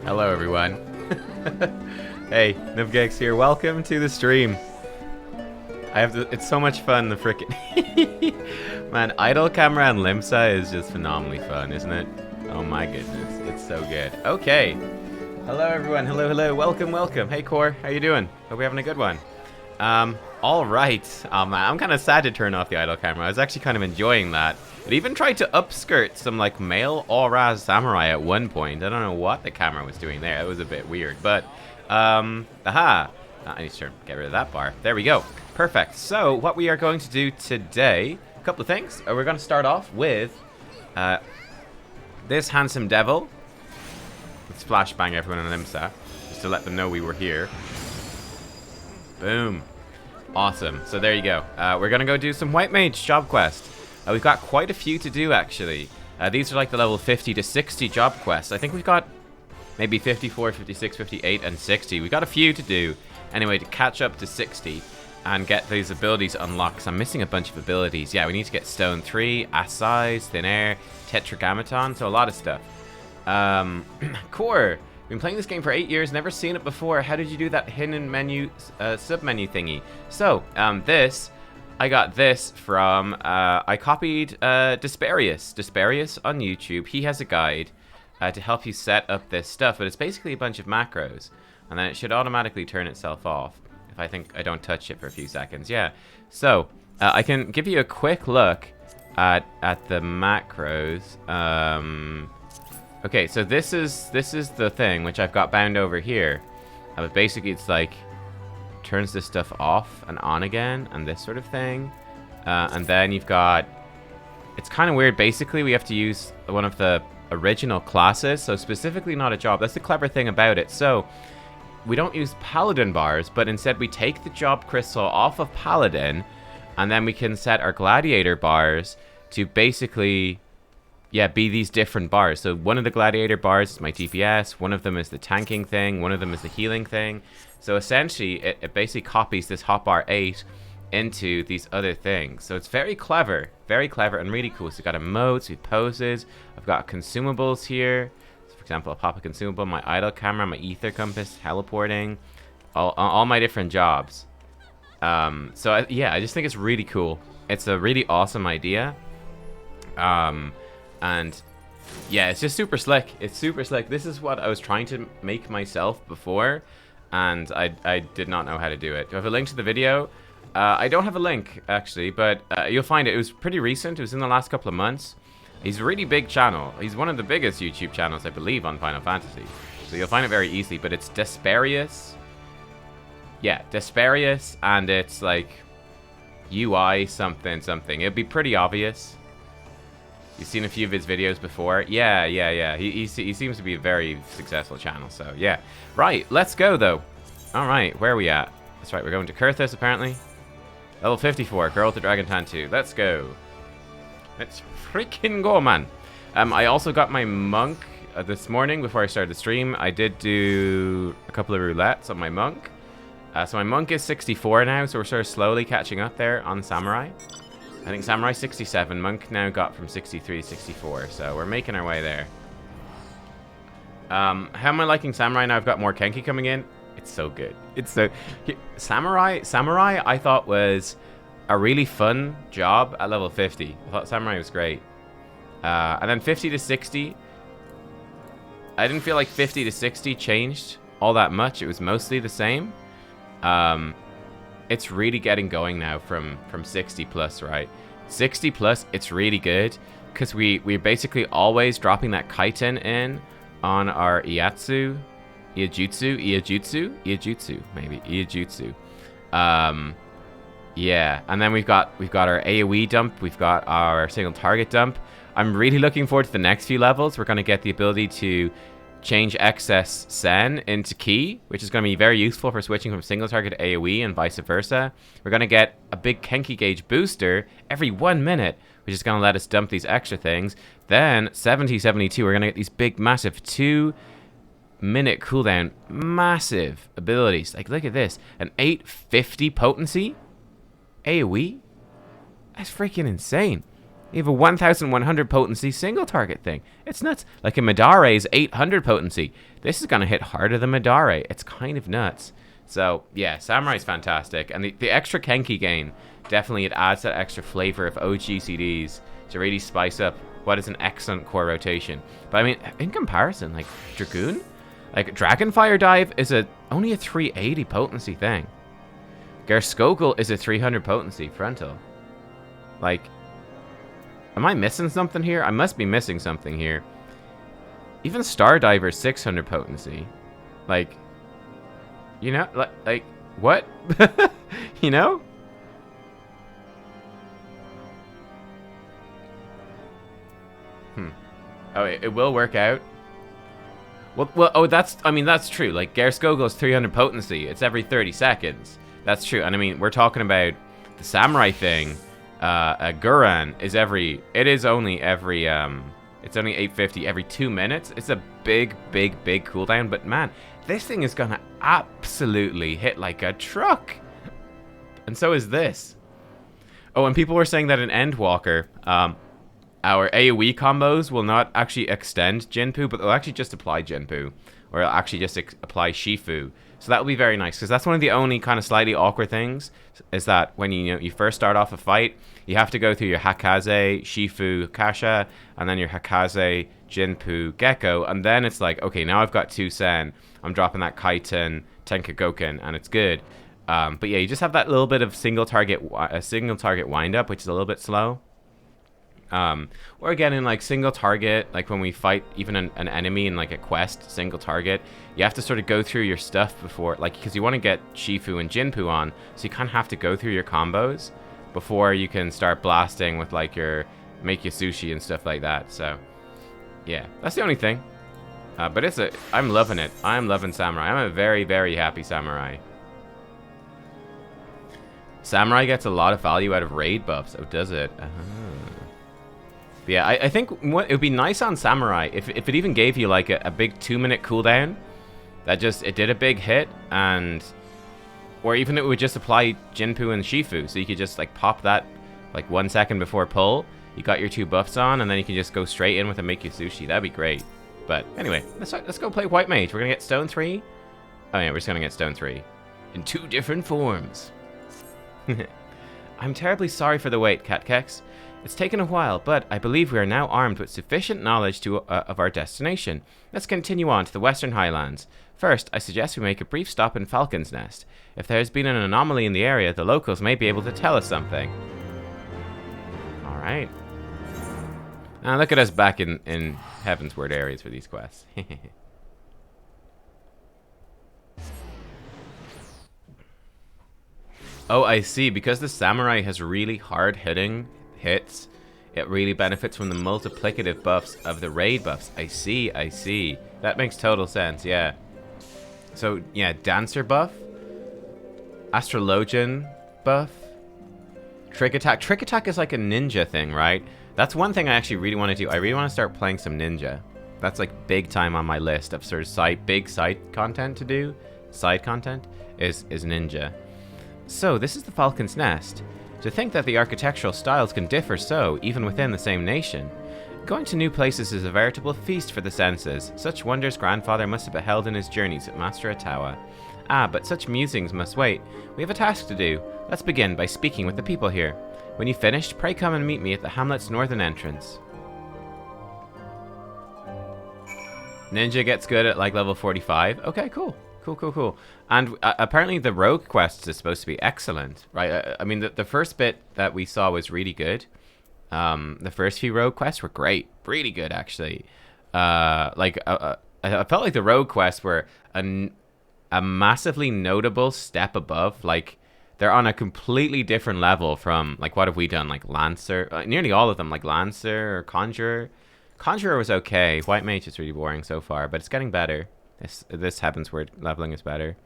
Hello, everyone. Hey, Nubkeks here. Welcome to the stream. It's so much fun, the frickin' man, idle camera and Limsa is just phenomenally fun, isn't it? Oh my goodness, it's so good. Okay. Hello, everyone. Hello. Welcome. Hey, Core. How you doing? Hope you're having a good one. All right. Oh, man, I'm kind of sad to turn off the idle camera. I was actually kind of enjoying that. It even tried to upskirt some, like, male Aura samurai at one point. I don't know what the camera was doing there. It was a bit weird. But, aha. I need to get rid of that bar. There we go. Perfect. So, what we are going to do today, a couple of things. We're going to start off with this handsome devil. Let's flashbang everyone on Limsa, just to let them know we were here. Boom. Awesome. So there you go. We're going to go do some White Mage job quest. We've got quite a few to do, actually. These are like the level 50 to 60 job quests. I think we've got maybe 54, 56, 58, and 60. We've got a few to do, anyway, to catch up to 60 and get these abilities unlocked. Because I'm missing a bunch of abilities. Yeah, we need to get Stone 3, Assize, Thin Air, Tetragrammaton, so a lot of stuff. Core, been playing this game for 8 years, never seen it before. How did you do that hidden menu, sub-menu thingy? So, I got this from, I copied Desparius on YouTube. He has a guide to help you set up this stuff, but it's basically a bunch of macros, and then it should automatically turn itself off if I don't touch it for a few seconds. Yeah, so I can give you a quick look at the macros. Okay, so this is the thing which I've got bound over here. But basically, it's like turns this stuff off and on again, and this sort of thing. And then you've got, it's kind of weird. Basically, we have to use one of the original classes, so specifically not a job. That's the clever thing about it. So we don't use Paladin bars, but instead we take the job crystal off of Paladin, and then we can set our Gladiator bars to basically, yeah, be these different bars. So one of the Gladiator bars is my DPS, one of them is the tanking thing, one of them is the healing thing. So essentially, it basically copies this hotbar 8 into these other things. So it's very clever and really cool. So we've got emotes, we've poses, I've got consumables here. So for example, I'll pop a consumable, my idle camera, my ether compass, teleporting, all my different jobs. Yeah, I just think it's really cool. It's a really awesome idea. And yeah, it's just super slick. It's super slick. This is what I was trying to make myself before, and I did not know how to do it. Do I have a link to the video? I don't have a link, actually, but you'll find it. It was pretty recent. It was in the last couple of months. He's a really big channel. He's one of the biggest YouTube channels, I believe, on Final Fantasy. So you'll find it very easily, but it's Desparius. Yeah, Desparius, and it's like UI something. It'd be pretty obvious. You've seen a few of his videos before. Yeah. He seems to be a very successful channel, so yeah. Right, let's go, though. All right, where are we at? That's right, we're going to Kurthus, apparently. Level 54, Girl with the Dragon Tattoo. Let's go. Let's freaking go, man. I also got my monk this morning before I started the stream. I did do a couple of roulettes on my monk. So my monk is 64 now, so we're sort of slowly catching up there on Samurai. I think Samurai 67, Monk now got from 63 to 64, so we're making our way there. How am I liking Samurai now? I've got more Kenki coming in. It's so good. It's so... Samurai, I thought was a really fun job at level 50. I thought Samurai was great. And then 50 to 60, I didn't feel like 50 to 60 changed all that much. It was mostly the same. It's really getting going now from 60 plus, right? 60 plus, it's really good because we're basically always dropping that Kaiten in on our Iajutsu, maybe. Yeah, and then we've got our AoE dump, we've got our single target dump. I'm really looking forward to the next few levels. We're going to get the ability to change excess Sen into Ki, which is going to be very useful for switching from single target to AoE and vice versa. We're going to get a big Kenki gauge booster every 1 minute, which is going to let us dump these extra things. Then 70-72, we're going to get these big massive 2-minute cooldown massive abilities. Like, look at this, an 850 potency AoE. That's freaking insane. You have a 1100 potency single target thing. It's nuts. Like a Midare's 800 potency. This is going to hit harder than Midare. It's kind of nuts. So, yeah, Samurai's fantastic. And the extra Kenki gain, definitely it adds that extra flavor of OGCDs to really spice up what is an excellent core rotation. But I mean, in comparison, like Dragoon, like Dragonfire Dive is only a 380 potency thing. Gerskogel is a 300 potency frontal. Like, am I missing something here? I must be missing something here. Even Stardiver's 600 potency. Like, you know, like what? You know? Oh, it will work out. Well, oh, that's true. Like, Gerskogel's 300 potency. It's every 30 seconds. That's true. And I mean, we're talking about the Samurai thing. Guran is it's only 850 every 2 minutes. It's a big cooldown. But man, this thing is gonna absolutely hit like a truck. And so is this. Oh, and people were saying that in Endwalker, our AoE combos will not actually extend Jinpu, but they'll actually just apply Jinpu. Or it'll actually just apply Shifu. So that will be very nice, because that's one of the only kind of slightly awkward things, is that when you first start off a fight, you have to go through your Hakaze, Shifu, Kasha, and then your Hakaze, Jinpu, Gecko, and then it's like, okay, now I've got 2 Sen, I'm dropping that Kaiten, Tenkagoken, and it's good. But yeah, you just have that little bit of single target wind up, which is a little bit slow. Or again, in like single target, like when we fight even an enemy in like a quest single target, you have to sort of go through your stuff before, like, because you want to get Shifu and Jinpu on, so you kind of have to go through your combos before you can start blasting with like your make your sushi and stuff like that. So yeah, that's the only thing. But I'm loving it. I'm loving Samurai. I'm a very happy Samurai. Samurai gets a lot of value out of raid buffs. Oh, does it? Yeah, I think it would be nice on Samurai if it even gave you like a big 2-minute cooldown that it did a big hit, or even it would just apply Jinpu and Shifu, so you could just like pop that like 1 second before pull. You got your 2 buffs on, and then you can just go straight in with a make you sushi. That'd be great. But anyway, let's go play White Mage. We're gonna get Stone 3. Oh yeah, we're just gonna get Stone 3 in 2 different forms. I'm terribly sorry for the wait, Nubkeks. It's taken a while, but I believe we are now armed with sufficient knowledge of our destination. Let's continue on to the Western Highlands. First, I suggest we make a brief stop in Falcon's Nest. If there has been an anomaly in the area, the locals may be able to tell us something. Alright. Now look at us back in Heavensward areas for these quests. Oh, I see. Because the Samurai has really hard-hitting hits, it really benefits from the multiplicative buffs of the raid buffs. I see. That makes total sense, yeah. So, yeah, Dancer buff, Astrologian buff, Trick Attack. Trick Attack is like a ninja thing, right? That's one thing I actually really want to do. I really want to start playing some ninja. That's like big time on my list of sort of big side content to do. Side content is ninja. So, this is the Falcon's Nest. To think that the architectural styles can differ so, even within the same nation. Going to new places is a veritable feast for the senses. Such wonders grandfather must have beheld in his journeys at Master Atawa. Ah, but such musings must wait. We have a task to do. Let's begin by speaking with the people here. When you've finished, pray come and meet me at the hamlet's northern entrance. Ninja gets good at like level 45. Okay, cool. Cool. And apparently the rogue quest is supposed to be excellent, right? I mean, the first bit that we saw was really good. The first few rogue quests were great. Really good, actually. I felt like the rogue quests were a massively notable step above. Like, they're on a completely different level from, like, what have we done? Like, Lancer. Nearly all of them, like Lancer or Conjurer. Conjurer was okay. White Mage is really boring so far, but it's getting better. This Heavensward leveling is better.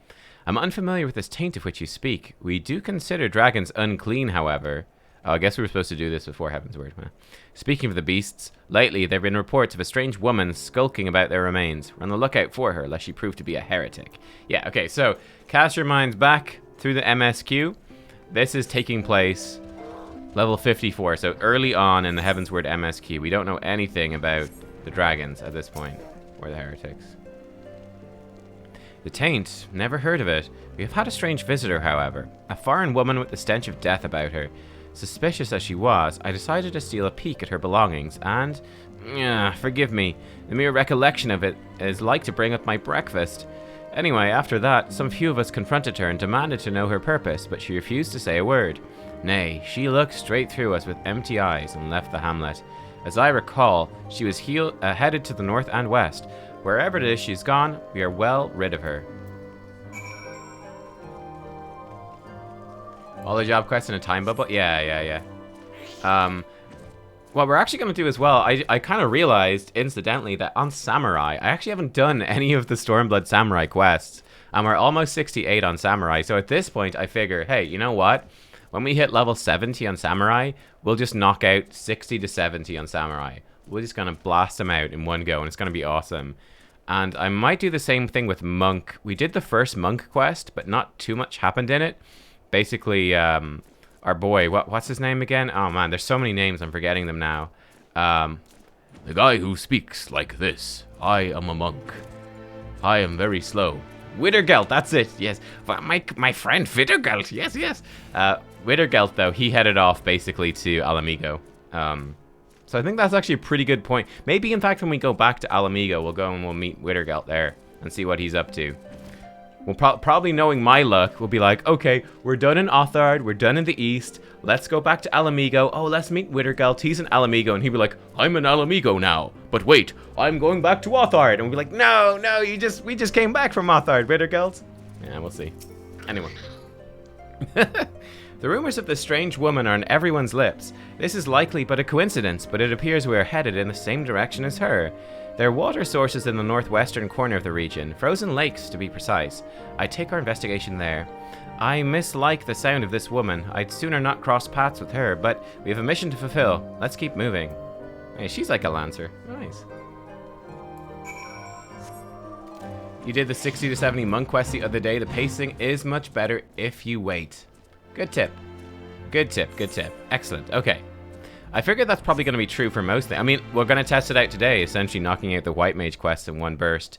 I'm unfamiliar with this taint of which you speak. We do consider dragons unclean, however. Oh, I guess we were supposed to do this before Heavensward. Huh? Speaking of the beasts, lately there have been reports of a strange woman skulking about their remains. We're on the lookout for her, lest she prove to be a heretic. Yeah, okay, so cast your minds back through the MSQ. This is taking place Level 54, so early on in the Heavensward MSQ. We don't know anything about the dragons at this point, or the heretics. The taint, never heard of it. We have had a strange visitor, however. A foreign woman with the stench of death about her. Suspicious as she was, I decided to steal a peek at her belongings, and... forgive me. The mere recollection of it is like to bring up my breakfast. Anyway, after that, some few of us confronted her and demanded to know her purpose, but she refused to say a word. Nay, she looked straight through us with empty eyes and left the hamlet. As I recall, she was headed to the north and west. Wherever it is she's gone, we are well rid of her. All the job quests in a time bubble? Yeah. What we're actually going to do as well, I kind of realized, incidentally, that on Samurai, I actually haven't done any of the Stormblood Samurai quests. And we're almost 68 on Samurai, so at this point, I figure, hey, you know what? When we hit level 70 on Samurai, we'll just knock out 60 to 70 on Samurai. We're just going to blast them out in one go, and it's going to be awesome. And I might do the same thing with Monk. We did the first Monk quest, but not too much happened in it. Basically, our boy, what's his name again? Oh man, there's so many names, I'm forgetting them now. The guy who speaks like this. I am a monk. I am very slow. Wittergelt, that's it, yes. My friend Wittergelt, yes. Wittergelt, though, he headed off basically to Alamigo. So I think that's actually a pretty good point. Maybe, in fact, when we go back to Alamigo, we'll go and we'll meet Wittergelt there and see what he's up to. We'll probably, knowing my luck, we'll be like, okay, we're done in Othard, we're done in the east, let's go back to Alamigo. Oh, let's meet Wittergelt, he's in Alamigo, and he'll be like, I'm in Alamigo now, but wait, I'm going back to Othard. And we'll be like, no, we just came back from Othard, Wittergelt. Yeah, we'll see. Anyway. The rumors of this strange woman are on everyone's lips. This is likely but a coincidence, but it appears we are headed in the same direction as her. There are water sources in the northwestern corner of the region, frozen lakes to be precise. I'd take our investigation there. I mislike the sound of this woman. I'd sooner not cross paths with her, but we have a mission to fulfill. Let's keep moving. Hey, she's like a lancer. Nice. You did the 60 to 70 monk quest the other day. The pacing is much better if you wait. Good tip. Good tip. Excellent. Okay. I figured that's probably going to be true for most things. I mean, we're going to test it out today, essentially knocking out the White Mage quest in one burst.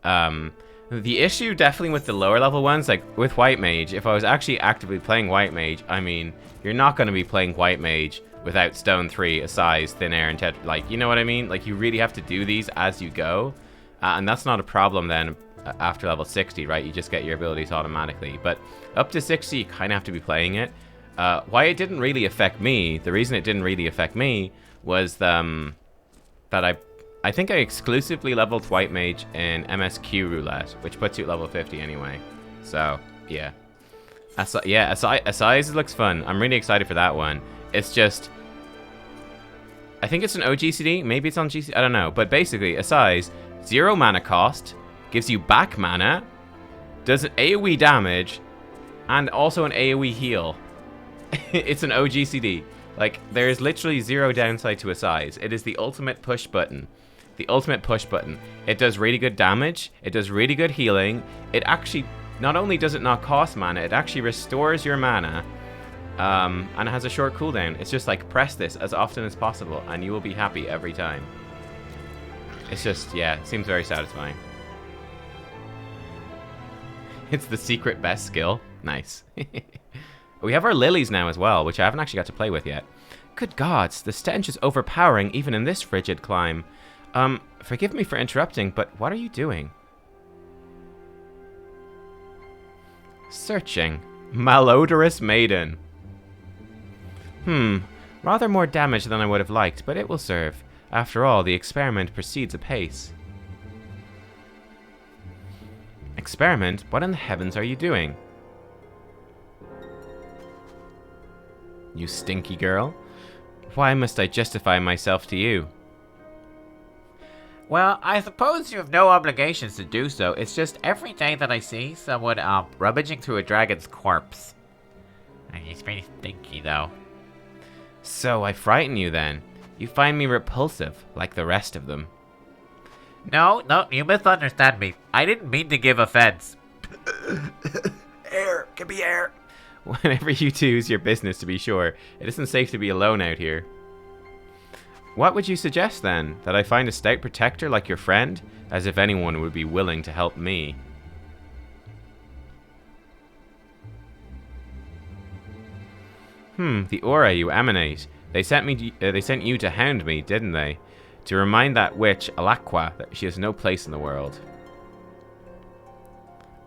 The issue definitely with the lower level ones, like with White Mage, if I was actually actively playing White Mage, I mean, you're not going to be playing White Mage without Stone 3, Assize, Thin Air, and like, you know what I mean? Like, you really have to do these as you go. And that's not a problem then after level 60, right? You just get your abilities automatically. But up to 60, you kind of have to be playing it. Why it didn't really affect me, the reason it didn't really affect me was that I think I exclusively leveled White Mage in MSQ Roulette, which puts you at level 50 anyway. So, yeah. Assize looks fun. I'm really excited for that one. It's just... I think it's an OGCD. Maybe it's on GCD. I don't know. But basically, Assize, 0 mana cost, gives you back mana, does an AoE damage, and also an AoE heal. It's an OGCD. Like, there is literally 0 downside to Assize. It is the ultimate push button. The ultimate push button. It does really good damage. It does really good healing. It actually, not only does it not cost mana, it actually restores your mana. And it has a short cooldown. It's just like, press this as often as possible, and you will be happy every time. It's just, yeah, it seems very satisfying. It's the secret best skill. Nice. We have our lilies now as well, which I haven't actually got to play with yet. Good gods, the stench is overpowering even in this frigid clime. Forgive me for interrupting, but what are you doing? Searching. Malodorous maiden. Rather more damage than I would have liked, but it will serve. After all, the experiment proceeds apace. Experiment? What in the heavens are you doing? You stinky girl. Why must I justify myself to you? Well, I suppose you have no obligations to do so. It's just every day that I see someone rummaging through a dragon's corpse. It's pretty stinky, though. So I frighten you then? You find me repulsive, like the rest of them. No, you misunderstand me. I didn't mean to give offense. Air, give me air. Whenever you two is your business, to be sure. It isn't safe to be alone out here. What would you suggest, then? That I find a stout protector like your friend? As if anyone would be willing to help me. The aura you emanate. They sent you to hound me, didn't they? To remind that witch, Alaqua, that she has no place in the world.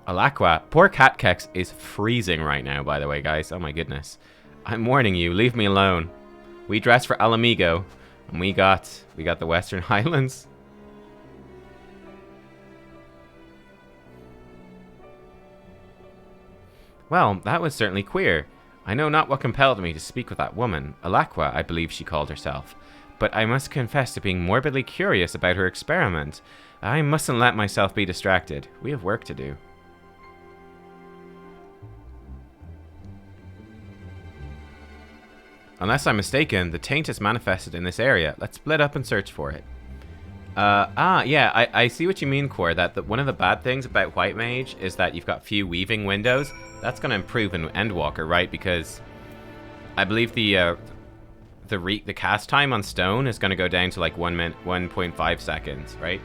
Alaqua. Poor Nubkeks is freezing right now, by the way, guys. Oh my goodness. I'm warning you, leave me alone. We dressed for Alamigo, and we got the Western Highlands. Well, that was certainly queer. I know not what compelled me to speak with that woman. Alaqua, I believe she called herself. But I must confess to being morbidly curious about her experiment. I mustn't let myself be distracted. We have work to do. Unless I'm mistaken, the taint is manifested in this area. Let's split up and search for it. Yeah, I see what you mean, Core, that one of the bad things about White Mage is that you've got few weaving windows. That's going to improve in Endwalker, right? Because I believe the cast time on Stone is going to go down to like 1.5 seconds, right?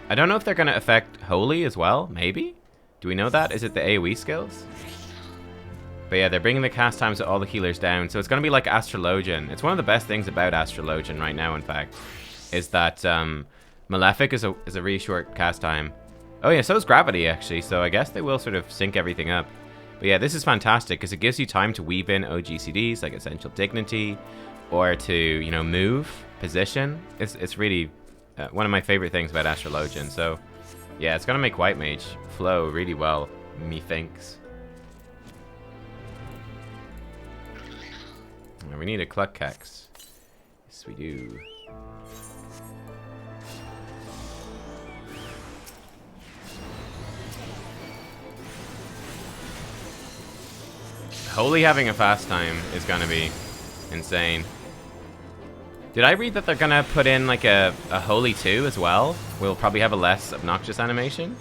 I don't know if they're going to affect Holy as well, maybe? Do we know that? Is it the AoE skills? But yeah, they're bringing the cast times of all the healers down, so it's going to be like Astrologian. It's one of the best things about Astrologian right now, in fact, is that Malefic is a really short cast time. Oh yeah, so is Gravity, actually, so I guess they will sort of sync everything up. But yeah, this is fantastic, because it gives you time to weave in OGCDs, like Essential Dignity, or to, you know, move, position. It's really one of my favorite things about Astrologian, so yeah, it's going to make White Mage flow really well, methinks. We need a Nubkeks. Yes, we do. Holy having a fast time is gonna be insane. Did I read that they're gonna put in like a Holy 2 as well? We'll probably have a less obnoxious animation.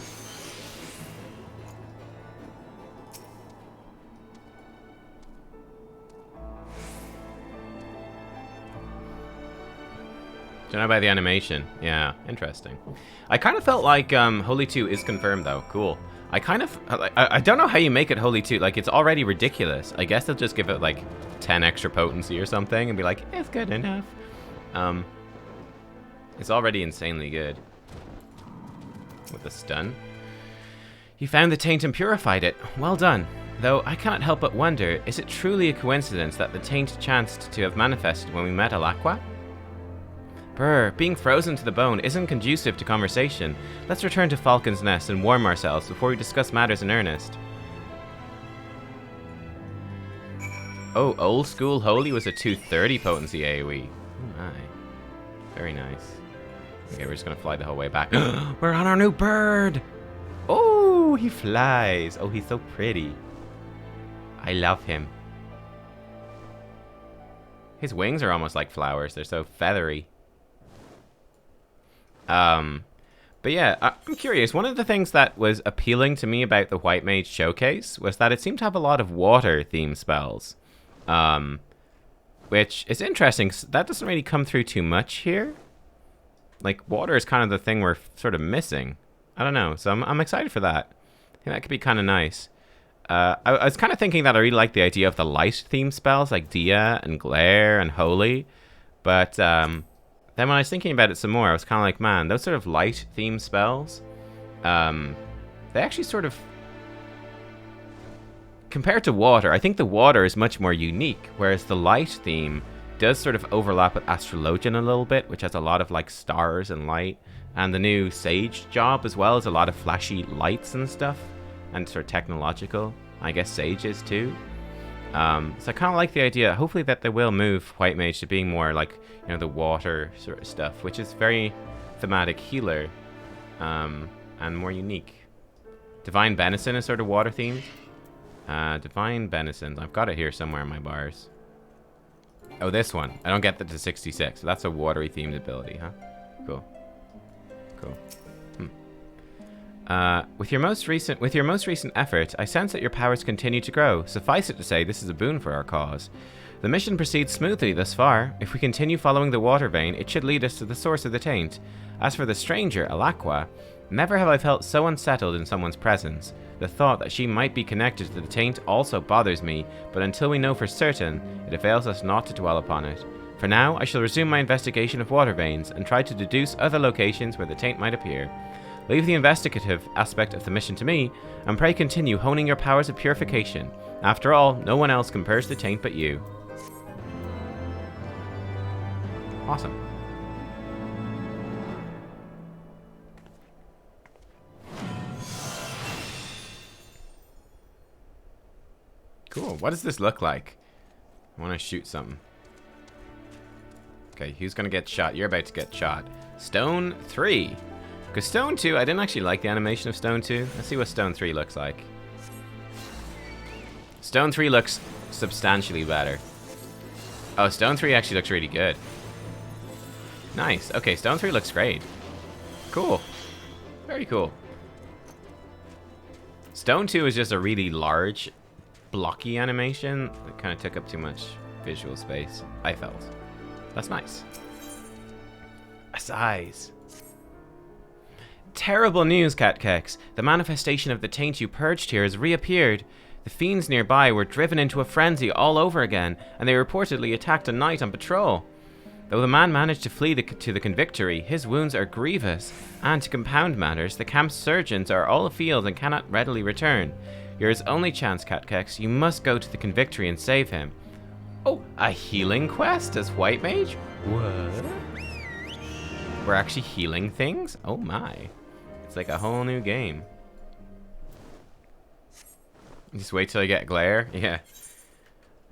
Don't know about the animation. Yeah, interesting. I kind of felt like Holy 2 is confirmed though. Cool. I don't know how you make it Holy 2. Like, it's already ridiculous. I guess they'll just give it like 10 extra potency or something and be like, it's good enough. It's already insanely good. With the stun. You found the taint and purified it. Well done. Though I cannot help but wonder, is it truly a coincidence that the taint chanced to have manifested when we met Alaqua? Brr, being frozen to the bone isn't conducive to conversation. Let's return to Falcon's Nest and warm ourselves before we discuss matters in earnest. Oh, old school Holy was a 230 potency AoE. Oh my. Very nice. Okay, we're just gonna fly the whole way back. We're on our new bird! Oh, he flies. Oh, he's so pretty. I love him. His wings are almost like flowers. They're so feathery. But yeah, I'm curious. One of the things that was appealing to me about the White Mage showcase was that it seemed to have a lot of water-themed spells. Which is interesting. That doesn't really come through too much here. Like, water is kind of the thing we're sort of missing. I don't know. So I'm excited for that. I think that could be kind of nice. I was kind of thinking that I really like the idea of the light-themed spells, like Dia and Glare and Holy. But, then when I was thinking about it some more, I was kind of like, man, those sort of light-themed spells, they actually sort of... Compared to water, I think the water is much more unique, whereas the light theme does sort of overlap with Astrologian a little bit, which has a lot of, like, stars and light. And the new Sage job as well is a lot of flashy lights and stuff, and sort of technological. I guess Sage is too. So I kind of like the idea, hopefully, that they will move White Mage to being more like, you know, the water sort of stuff, which is very thematic healer, and more unique. Divine Benison is sort of water themed. Divine Benison, I've got it here somewhere in my bars. Oh, this one. I don't get that to 66, so that's a watery themed ability, huh? Cool. Cool. With your most recent effort, I sense that your powers continue to grow. Suffice it to say, this is a boon for our cause. The mission proceeds smoothly thus far. If we continue following the water vein, it should lead us to the source of the taint. As for the stranger, Alaqua, never have I felt so unsettled in someone's presence. The thought that she might be connected to the taint also bothers me, but until we know for certain, it avails us not to dwell upon it. For now, I shall resume my investigation of water veins and try to deduce other locations where the taint might appear. Leave the investigative aspect of the mission to me, and pray continue honing your powers of purification. After all, no one else can purge the taint but you. Awesome. Cool. What does this look like? I want to shoot something. Okay, who's going to get shot? You're about to get shot. Stone 3. Because Stone 2, I didn't actually like the animation of Stone 2. Let's see what Stone 3 looks like. Stone 3 looks substantially better. Oh, Stone 3 actually looks really good. Nice. Okay, Stone 3 looks great. Cool. Very cool. Stone 2 is just a really large, blocky animation that kind of took up too much visual space, I felt. That's nice. A size. Terrible news, Nubkeks. The manifestation of the taint you purged here has reappeared. The fiends nearby were driven into a frenzy all over again, and they reportedly attacked a knight on patrol. Though the man managed to flee to the convictory, his wounds are grievous, and to compound matters, the camp's surgeons are all afield and cannot readily return. Your only chance, Nubkeks. You must go to the convictory and save him. Oh, a healing quest as White Mage? What? We're actually healing things? Oh my. It's like a whole new game. Just wait till I get glare? Yeah.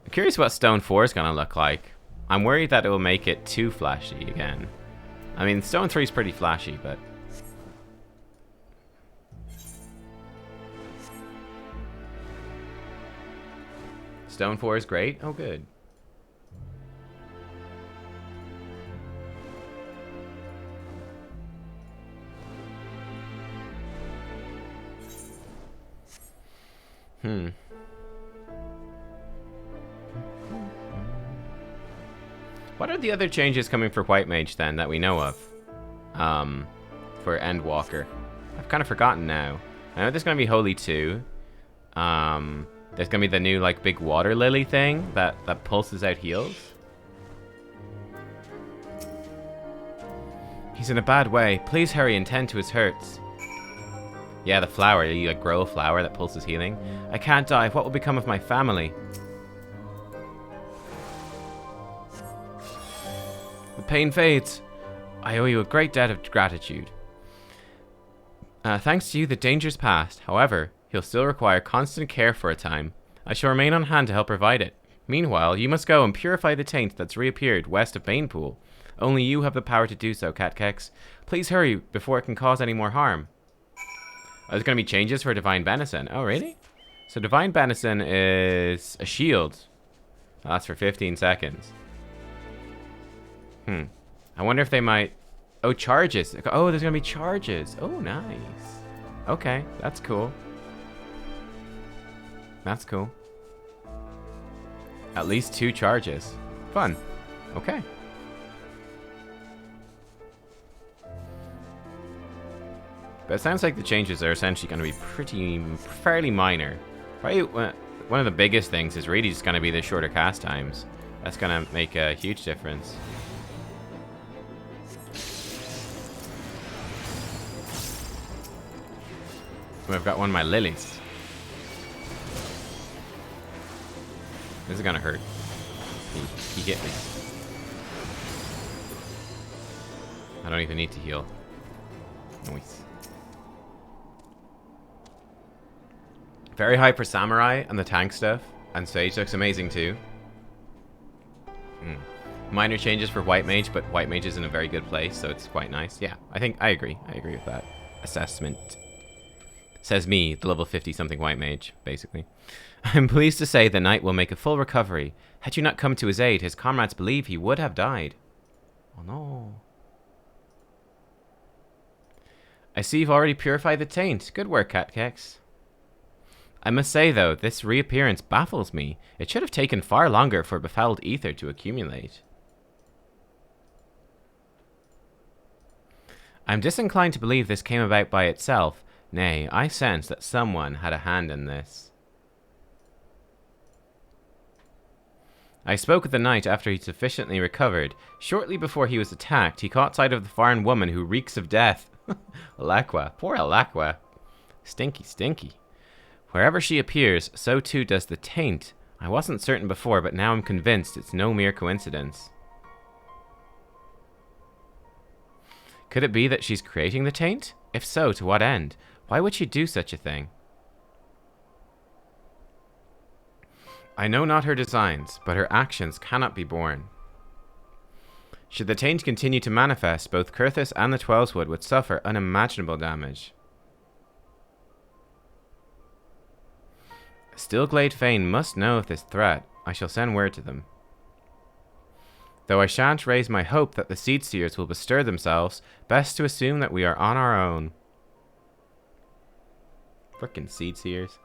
I'm curious what Stone 4 is going to look like. I'm worried that it will make it too flashy again. I mean, Stone 3 is pretty flashy, but... Stone 4 is great? Oh, good. What are the other changes coming for White Mage then that we know of? For Endwalker. I've kind of forgotten now. I know there's going to be Holy 2. There's going to be the new like big water lily thing that pulses out heals. He's in a bad way. Please hurry and tend to his hurts. Yeah, the flower. You like grow a flower that pulses healing. I can't die. What will become of my family? The pain fades. I owe you a great debt of gratitude. Thanks to you, the danger's past. However, he'll still require constant care for a time. I shall remain on hand to help provide it. Meanwhile, you must go and purify the taint that's reappeared west of Banepool. Only you have the power to do so, Nubkeks. Please hurry before it can cause any more harm. Oh, there's going to be changes for Divine Benison. Oh, really? So Divine Benison is a shield. Lasts for 15 seconds. I wonder if they might... Oh, charges. Oh, there's going to be charges. Oh, nice. Okay, that's cool. That's cool. At least 2 charges. Fun. Okay. But it sounds like the changes are essentially going to be fairly minor. Probably one of the biggest things is really just going to be the shorter cast times. That's going to make a huge difference. I've got one of my lilies. This is going to hurt. He hit me. I don't even need to heal. Nice. Very high for Samurai and the tank stuff. And Sage looks amazing too. Minor changes for White Mage, but White Mage is in a very good place, so it's quite nice. Yeah, I agree. I agree with that assessment. Says me, the level 50-something White Mage, basically. I'm pleased to say the knight will make a full recovery. Had you not come to his aid, his comrades believe he would have died. Oh no. I see you've already purified the taint. Good work, Nubkeks. I must say, though, this reappearance baffles me. It should have taken far longer for befouled ether to accumulate. I'm disinclined to believe this came about by itself. Nay, I sense that someone had a hand in this. I spoke with the knight after he'd sufficiently recovered. Shortly before he was attacked, he caught sight of the foreign woman who reeks of death. Alaqua. Poor Alaqua. Stinky, stinky. Wherever she appears, so too does the taint. I wasn't certain before, but now I'm convinced it's no mere coincidence. Could it be that she's creating the taint? If so, to what end? Why would she do such a thing? I know not her designs, but her actions cannot be borne. Should the taint continue to manifest, both Kurthus and the Twelveswood would suffer unimaginable damage. Stillglade Fane must know of this threat. I shall send word to them. Though I shan't raise my hope that the Seed Seers will bestir themselves, best to assume that we are on our own. Frickin' Seed Seers.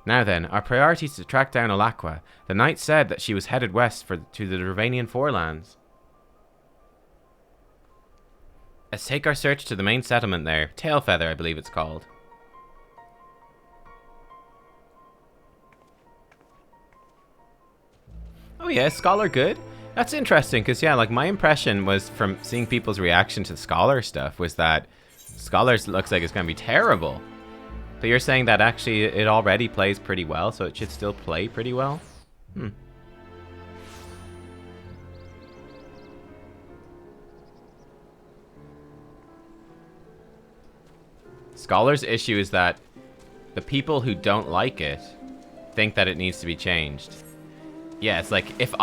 Now then, our priority is to track down Alaqua. The knight said that she was headed west to the Dravanian Forelands. Let's take our search to the main settlement there. Tailfeather, I believe it's called. Oh yeah, Scholar good? That's interesting, because yeah, like my impression was from seeing people's reaction to Scholar stuff was that Scholars looks like it's going to be terrible. But you're saying that actually it already plays pretty well, so it should still play pretty well? Scholar's issue is that the people who don't like it think that it needs to be changed. Yeah, it's like, if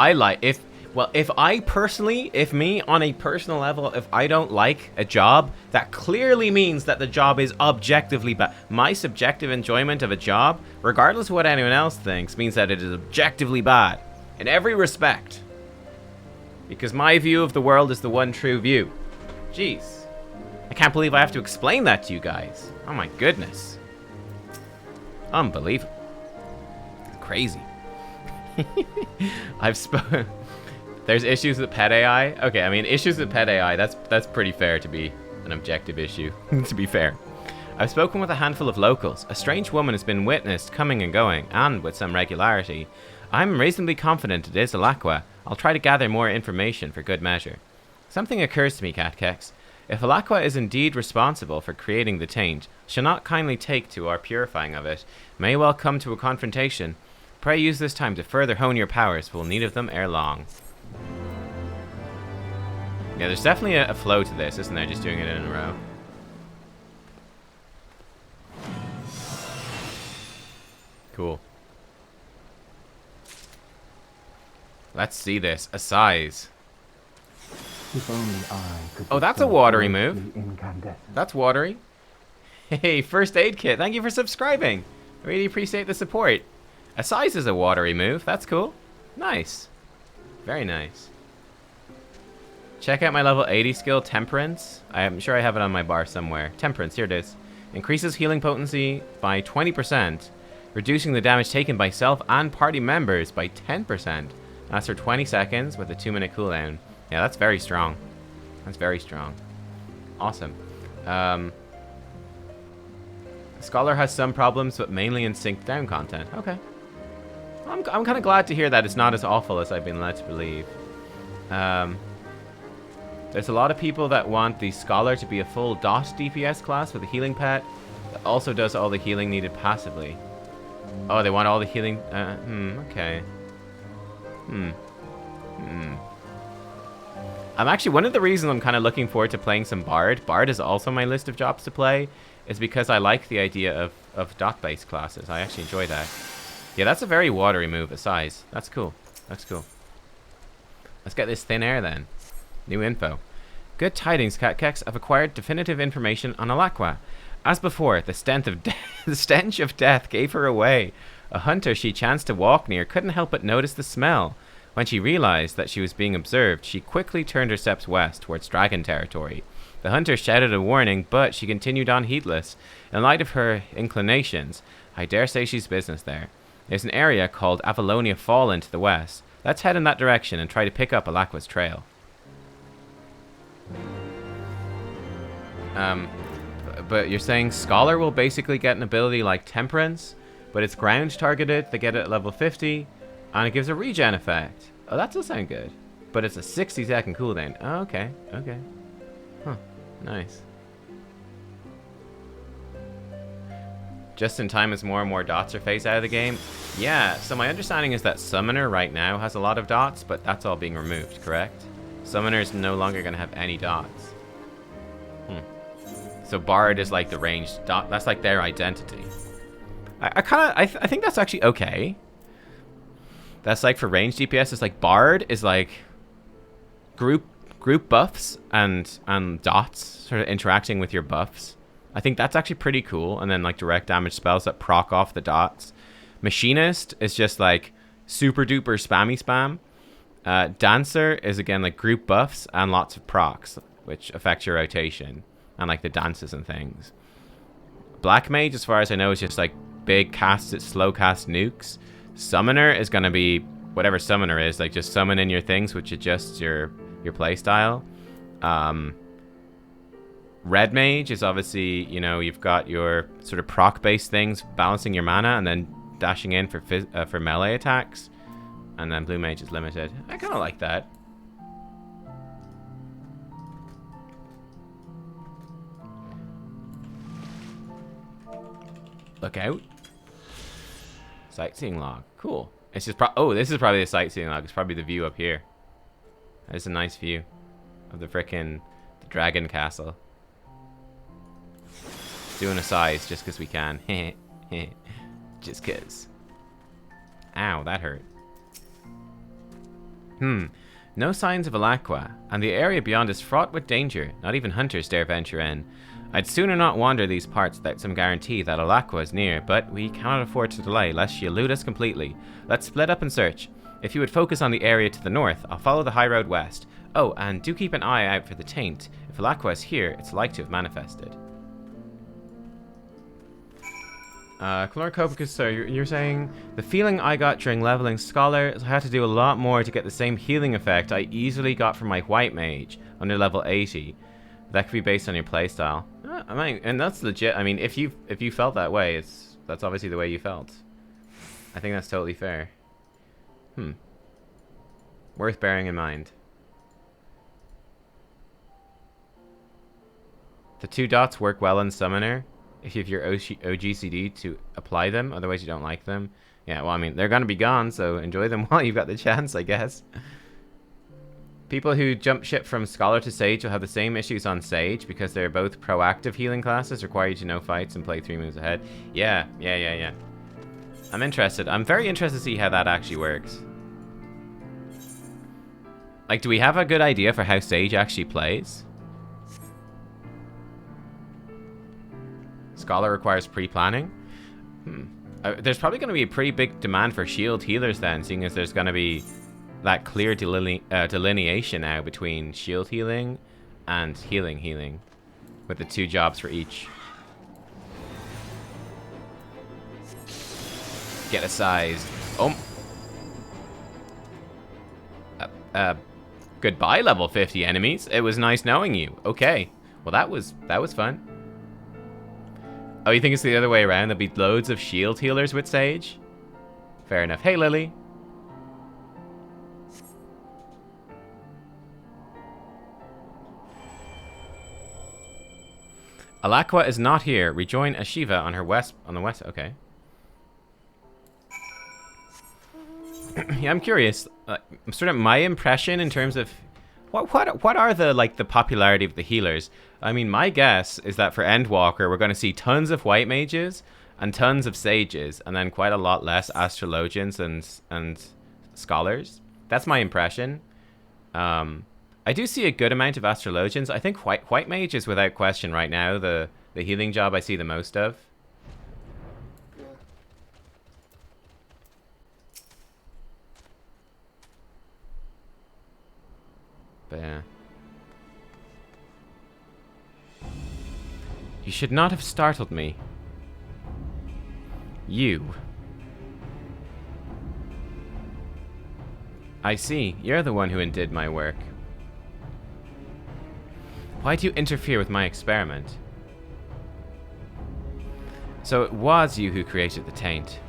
me, on a personal level, if I don't like a job, that clearly means that the job is objectively bad. My subjective enjoyment of a job, regardless of what anyone else thinks, means that it is objectively bad. In every respect. Because my view of the world is the one true view. Jeez. I can't believe I have to explain that to you guys. Oh my goodness. Unbelievable. Crazy. I've spoken... There's issues with pet AI. Okay, I mean, issues with pet AI, that's pretty fair to be an objective issue, to be fair. I've spoken with a handful of locals. A strange woman has been witnessed coming and going, and with some regularity. I'm reasonably confident it is Alaqua. I'll try to gather more information for good measure. Something occurs to me, Nubkeks. If Alaqua is indeed responsible for creating the taint, she'll not kindly take to our purifying of it. May well come to a confrontation. Pray use this time to further hone your powers. We'll need of them ere long. Yeah, there's definitely a flow to this, isn't there? Just doing it in a row. Cool. Let's see this. A size. If only I could. Oh, that's a watery move. That's watery. Hey, first aid kit. Thank you for subscribing. I really appreciate the support. A size is a watery move. That's cool. Nice. Very nice. Check out my level 80 skill, Temperance. I'm sure I have it on my bar somewhere. Temperance, here it is. Increases healing potency by 20%, reducing the damage taken by self and party members by 10%. That's for 20 seconds with a 2-minute cooldown. Yeah, that's very strong. That's very strong. Awesome. Scholar has some problems, but mainly in synced down content. Okay. I'm kind of glad to hear that it's not as awful as I've been led to believe. There's a lot of people that want the Scholar to be a full dot DPS class with a healing pet that also does all the healing needed passively. Oh, they want all the healing... okay. I'm actually... One of the reasons I'm kind of looking forward to playing some Bard, Bard is also on my list of jobs to play, is because I like the idea of dot-based classes. I actually enjoy that. Yeah, that's a very watery move, a size. That's cool. That's cool. Let's get this thin air then. New info. Good tidings, Nubkeks. I've acquired definitive information on Alaqua. As before, the stench of death gave her away. A hunter she chanced to walk near couldn't help but notice the smell. When she realized that she was being observed, she quickly turned her steps west towards dragon territory. The hunter shouted a warning, but she continued on heedless. In light of her inclinations, I dare say she's business there. There's an area called Avalonia Fallen to the west. Let's head in that direction and try to pick up Alaqua's trail. But you're saying Scholar will basically get an ability like Temperance, but it's ground targeted, they get it at level 50, and it gives a regen effect. Oh, that does sound good. But it's a 60-second cooldown. Oh, okay, okay. Huh, nice. Just in time as more and more dots are phased out of the game. Yeah, so my understanding is that Summoner right now has a lot of dots, but that's all being removed, correct? Summoner's no longer going to have any dots. So Bard is like the ranged dot. That's like their identity. I think that's actually okay. That's like for ranged DPS, it's like Bard is like group buffs and dots sort of interacting with your buffs. I think that's actually pretty cool. And then like direct damage spells that proc off the dots. Machinist is just like super duper spammy spam. Dancer is again like group buffs and lots of procs, which affect your rotation and like the dances and things. Black Mage, as far as I know, is just like big cast, slow cast nukes. Summoner is gonna be whatever Summoner is, like just summon in your things, which adjusts your play style. Red Mage is obviously, you know, you've got your sort of proc based things, balancing your mana and then dashing in for melee attacks. And then Blue Mage is limited. I kind of like that. Look out. Sightseeing log. Cool. It's just this is probably the sightseeing log. It's probably the view up here. That is a nice view of the frickin' dragon castle. Doing a size just because we can. Just cause. Ow, that hurt. No signs of Alaqua, and the area beyond is fraught with danger. Not even hunters dare venture in. I'd sooner not wander these parts without some guarantee that Alaqua is near, but we cannot afford to delay lest she elude us completely. Let's split up and search. If you would focus on the area to the north, I'll follow the high road west. Oh, and do keep an eye out for the taint. If Alaqua is here, it's like to have manifested. Chlorocopicus, so you're saying the feeling I got during leveling Scholar is I had to do a lot more to get the same healing effect I easily got from my White Mage under level 80. That could be based on your playstyle. I mean, and that's legit. I mean, if you felt that way, that's obviously the way you felt. I think that's totally fair. Worth bearing in mind. The 2 dots work well in Summoner if you have your OGCD to apply them, otherwise you don't like them. Yeah, well, I mean, they're gonna be gone, so enjoy them while you've got the chance, I guess. People who jump ship from Scholar to Sage will have the same issues on Sage because they're both proactive healing classes, require you to know fights and play 3 moves ahead. Yeah. I'm interested. I'm very interested to see how that actually works. Like, do we have a good idea for how Sage actually plays? Scholar requires pre-planning. There's probably going to be a pretty big demand for shield healers then, seeing as there's going to be that clear delineation now between shield healing and healing, with the 2 jobs for each. Get a size. Goodbye, level 50 enemies. It was nice knowing you. Okay. Well, that was fun. Oh, you think it's the other way around? There'll be loads of shield healers with Sage? Fair enough. Hey, Lily. Alaqua is not here. Rejoin Ashiva on the west. Okay. Yeah, I'm curious. Sort of my impression in terms of what are the popularity of the healers? I mean, my guess is that for Endwalker, we're going to see tons of White Mages and tons of Sages, and then quite a lot less Astrologians and Scholars. That's my impression. I do see a good amount of Astrologians. I think White Mage is without question right now the healing job I see the most of. But yeah. You should not have startled me. You. I see. You're the one who undid my work. Why do you interfere with my experiment? So it was you who created the taint.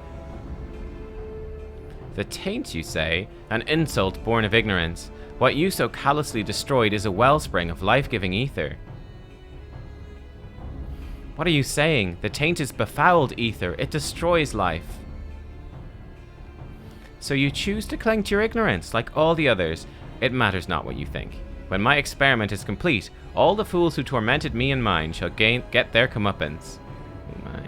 The taint, you say? An insult born of ignorance. What you so callously destroyed is a wellspring of life-giving ether. What are you saying? The taint is befouled ether. It destroys life. So you choose to cling to your ignorance, like all the others. It matters not what you think. When my experiment is complete, all the fools who tormented me and mine shall get their comeuppance. Oh my.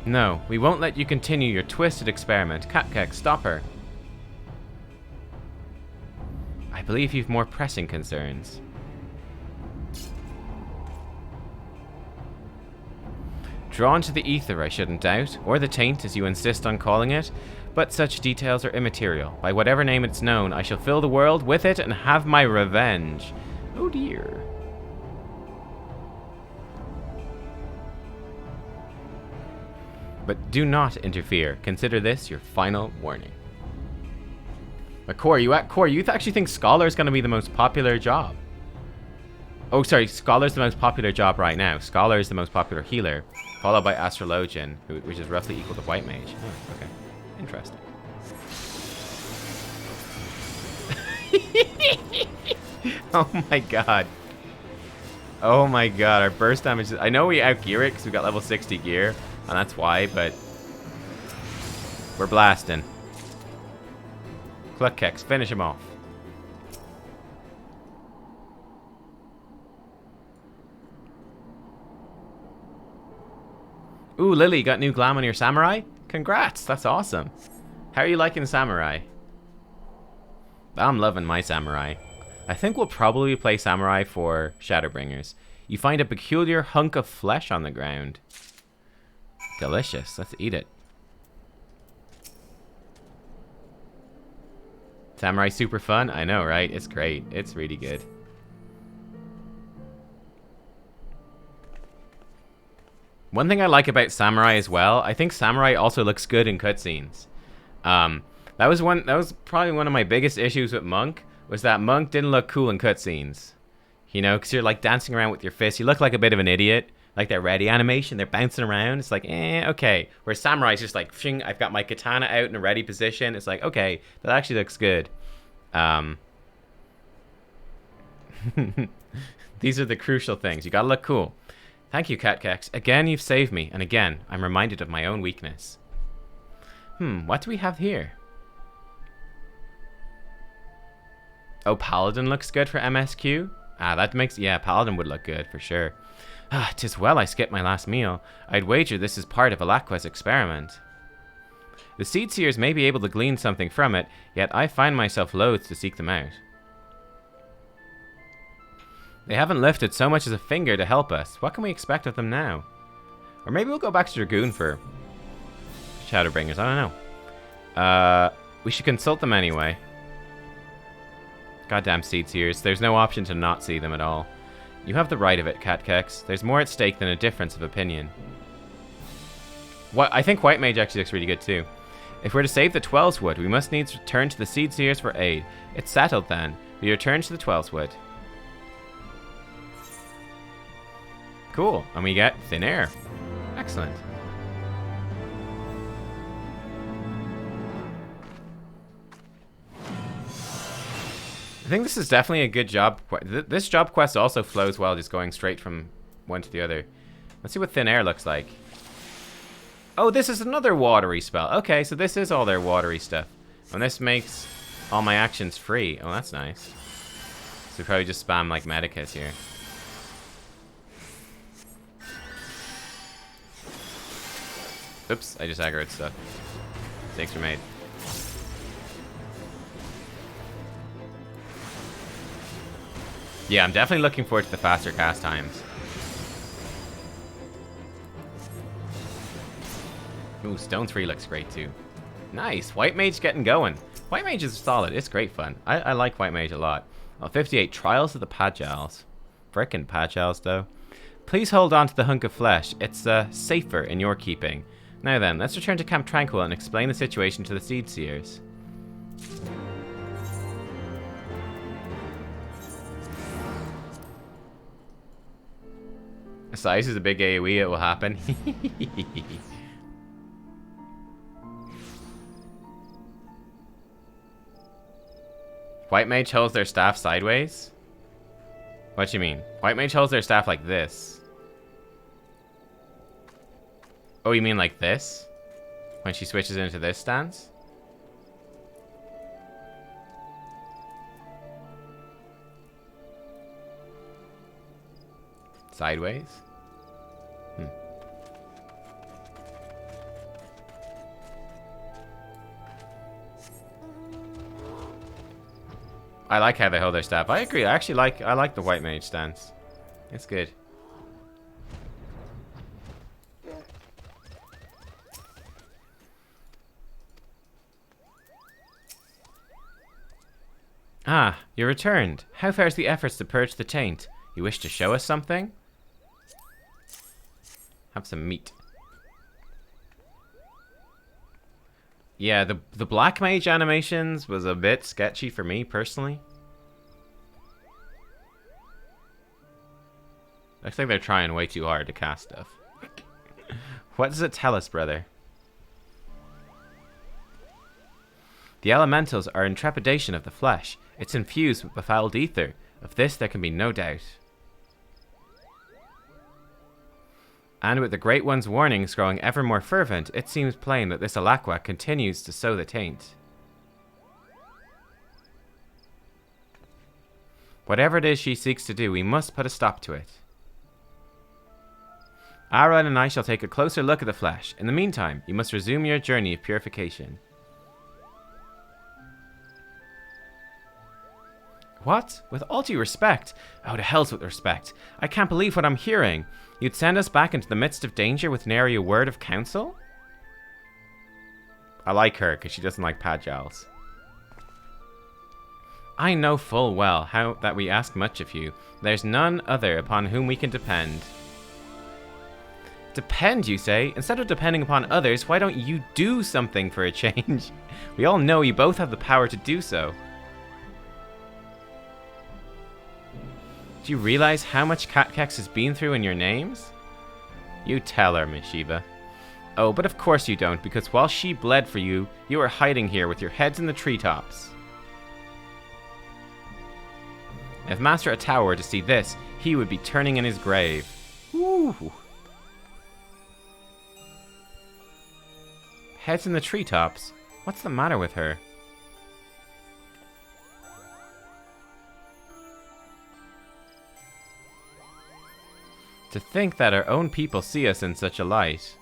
No, we won't let you continue your twisted experiment. Nubkeks, stop her. I believe you've more pressing concerns. Drawn to the ether, I shouldn't doubt, or the taint, as you insist on calling it, but such details are immaterial. By whatever name it's known, I shall fill the world with it and have my revenge. Oh dear. But do not interfere. Consider this your final warning. But Core, you actually think Scholar is going to be the most popular job? Oh, sorry, Scholar's the most popular job right now. Scholar is the most popular healer, followed by Astrologian, which is roughly equal to White Mage. Oh, okay. Interesting. Oh my god. Oh my god, our burst damage is... I know we outgear it because we got level 60 gear, and that's why, but... We're blasting. Nubkeks, finish him off. Ooh, Lily, got new glam on your samurai? Congrats, that's awesome. How are you liking samurai? I'm loving my samurai. I think we'll probably play samurai for Shadowbringers. You find a peculiar hunk of flesh on the ground. Delicious, let's eat it. Samurai super fun? I know, right? It's great. It's really good. One thing I like about Samurai as well, I think Samurai also looks good in cutscenes. That was probably one of my biggest issues with Monk, was that Monk didn't look cool in cutscenes. You know, because you're like dancing around with your fists. You look like a bit of an idiot. Like their ready animation, they're bouncing around. It's like, okay. Whereas Samurai's just like, shing, I've got my katana out in a ready position. It's like, okay, that actually looks good. These are the crucial things. You gotta look cool. Thank you, Nubkeks. Again, you've saved me, and again, I'm reminded of my own weakness. What do we have here? Oh, Paladin looks good for MSQ? That makes... Yeah, Paladin would look good, for sure. 'Tis well I skipped my last meal. I'd wager this is part of Alaqua's experiment. The Seed Seers may be able to glean something from it, yet I find myself loath to seek them out. They haven't lifted so much as a finger to help us. What can we expect of them now? Or maybe we'll go back to Dragoon for Shadowbringers. I don't know. We should consult them anyway. Goddamn Seed Seers. There's no option to not see them at all. You have the right of it, Nubkeks. There's more at stake than a difference of opinion. I think White Mage actually looks really good too. If we're to save the Twelveswood, we must needs return to the Seed Seers for aid. It's settled then. We return to the Twelveswood. Cool, and we get thin air. Excellent. I think this is definitely a good job. This job quest also flows well, just going straight from one to the other. Let's see what thin air looks like. Oh, this is another watery spell. Okay, so this is all their watery stuff. And this makes all my actions free. Oh, that's nice. So we probably just spam like Medicus here. Oops, I just aggroed stuff. Mistakes were made. Yeah, I'm definitely looking forward to the faster cast times. Ooh, Stone 3 looks great too. Nice, White Mage getting going. White Mage is solid, it's great fun. I like White Mage a lot. Well, 58, Trials of the Pagels. Frickin' Pagels, though. Please hold on to the hunk of flesh. It's, safer in your keeping. Now then, let's return to Camp Tranquil and explain the situation to the Seed Seers. Size is a big AoE, it will happen. White Mage holds their staff sideways? What do you mean? White Mage holds their staff like this. Oh, you mean like this? When she switches into this stance? Sideways? I like how they hold their staff. I agree. I like the White Mage stance. It's good. Ah, you returned. How fares the efforts to purge the taint? You wish to show us something? Have some meat. Yeah, the Black Mage animations was a bit sketchy for me, personally. Looks like they're trying way too hard to cast stuff. What does it tell us, brother? The elementals are in trepidation of the flesh. It's infused with befouled ether. Of this there can be no doubt. And with the Great One's warnings growing ever more fervent, it seems plain that this Alaqua continues to sow the taint. Whatever it is she seeks to do, we must put a stop to it. Aaron and I shall take a closer look at the flesh. In the meantime, you must resume your journey of purification. What? With all due respect? Oh, to hell's with respect. I can't believe what I'm hearing. You'd send us back into the midst of danger with nary a word of counsel? I like her, because she doesn't like Pagels. I know full well how that we ask much of you. There's none other upon whom we can depend. Depend, you say? Instead of depending upon others, why don't you do something for a change? We all know you both have the power to do so. Do you realize how much Nubkeks has been through in your names? You tell her, Miss Shiva. Oh, but of course you don't, because while she bled for you, you were hiding here with your heads in the treetops. If Master Atawa were to see this, he would be turning in his grave. Ooh. Heads in the treetops? What's the matter with her? To think that our own people see us in such a light.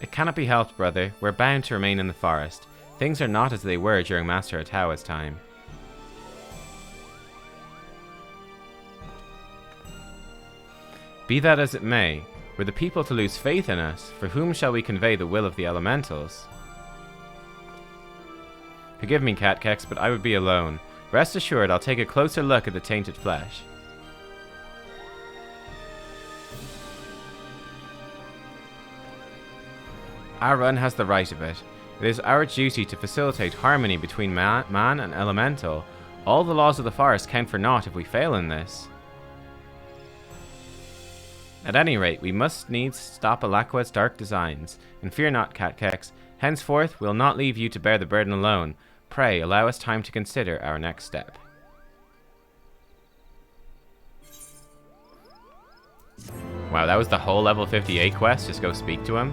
It cannot be helped, brother. We're bound to remain in the forest. Things are not as they were during Master Atawa's time. Be that as it may, were the people to lose faith in us, for whom shall we convey the will of the elementals? Forgive me, Nubkeks, but I would be alone. Rest assured, I'll take a closer look at the tainted flesh. Our run has the right of it. It is our duty to facilitate harmony between man and elemental. All the laws of the forest count for naught if we fail in this. At any rate, we must needs stop Alaqua's dark designs. And fear not, Nubkeks. Henceforth, we'll not leave you to bear the burden alone. Pray, allow us time to consider our next step. Wow, that was the whole level 58 quest? Just go speak to him?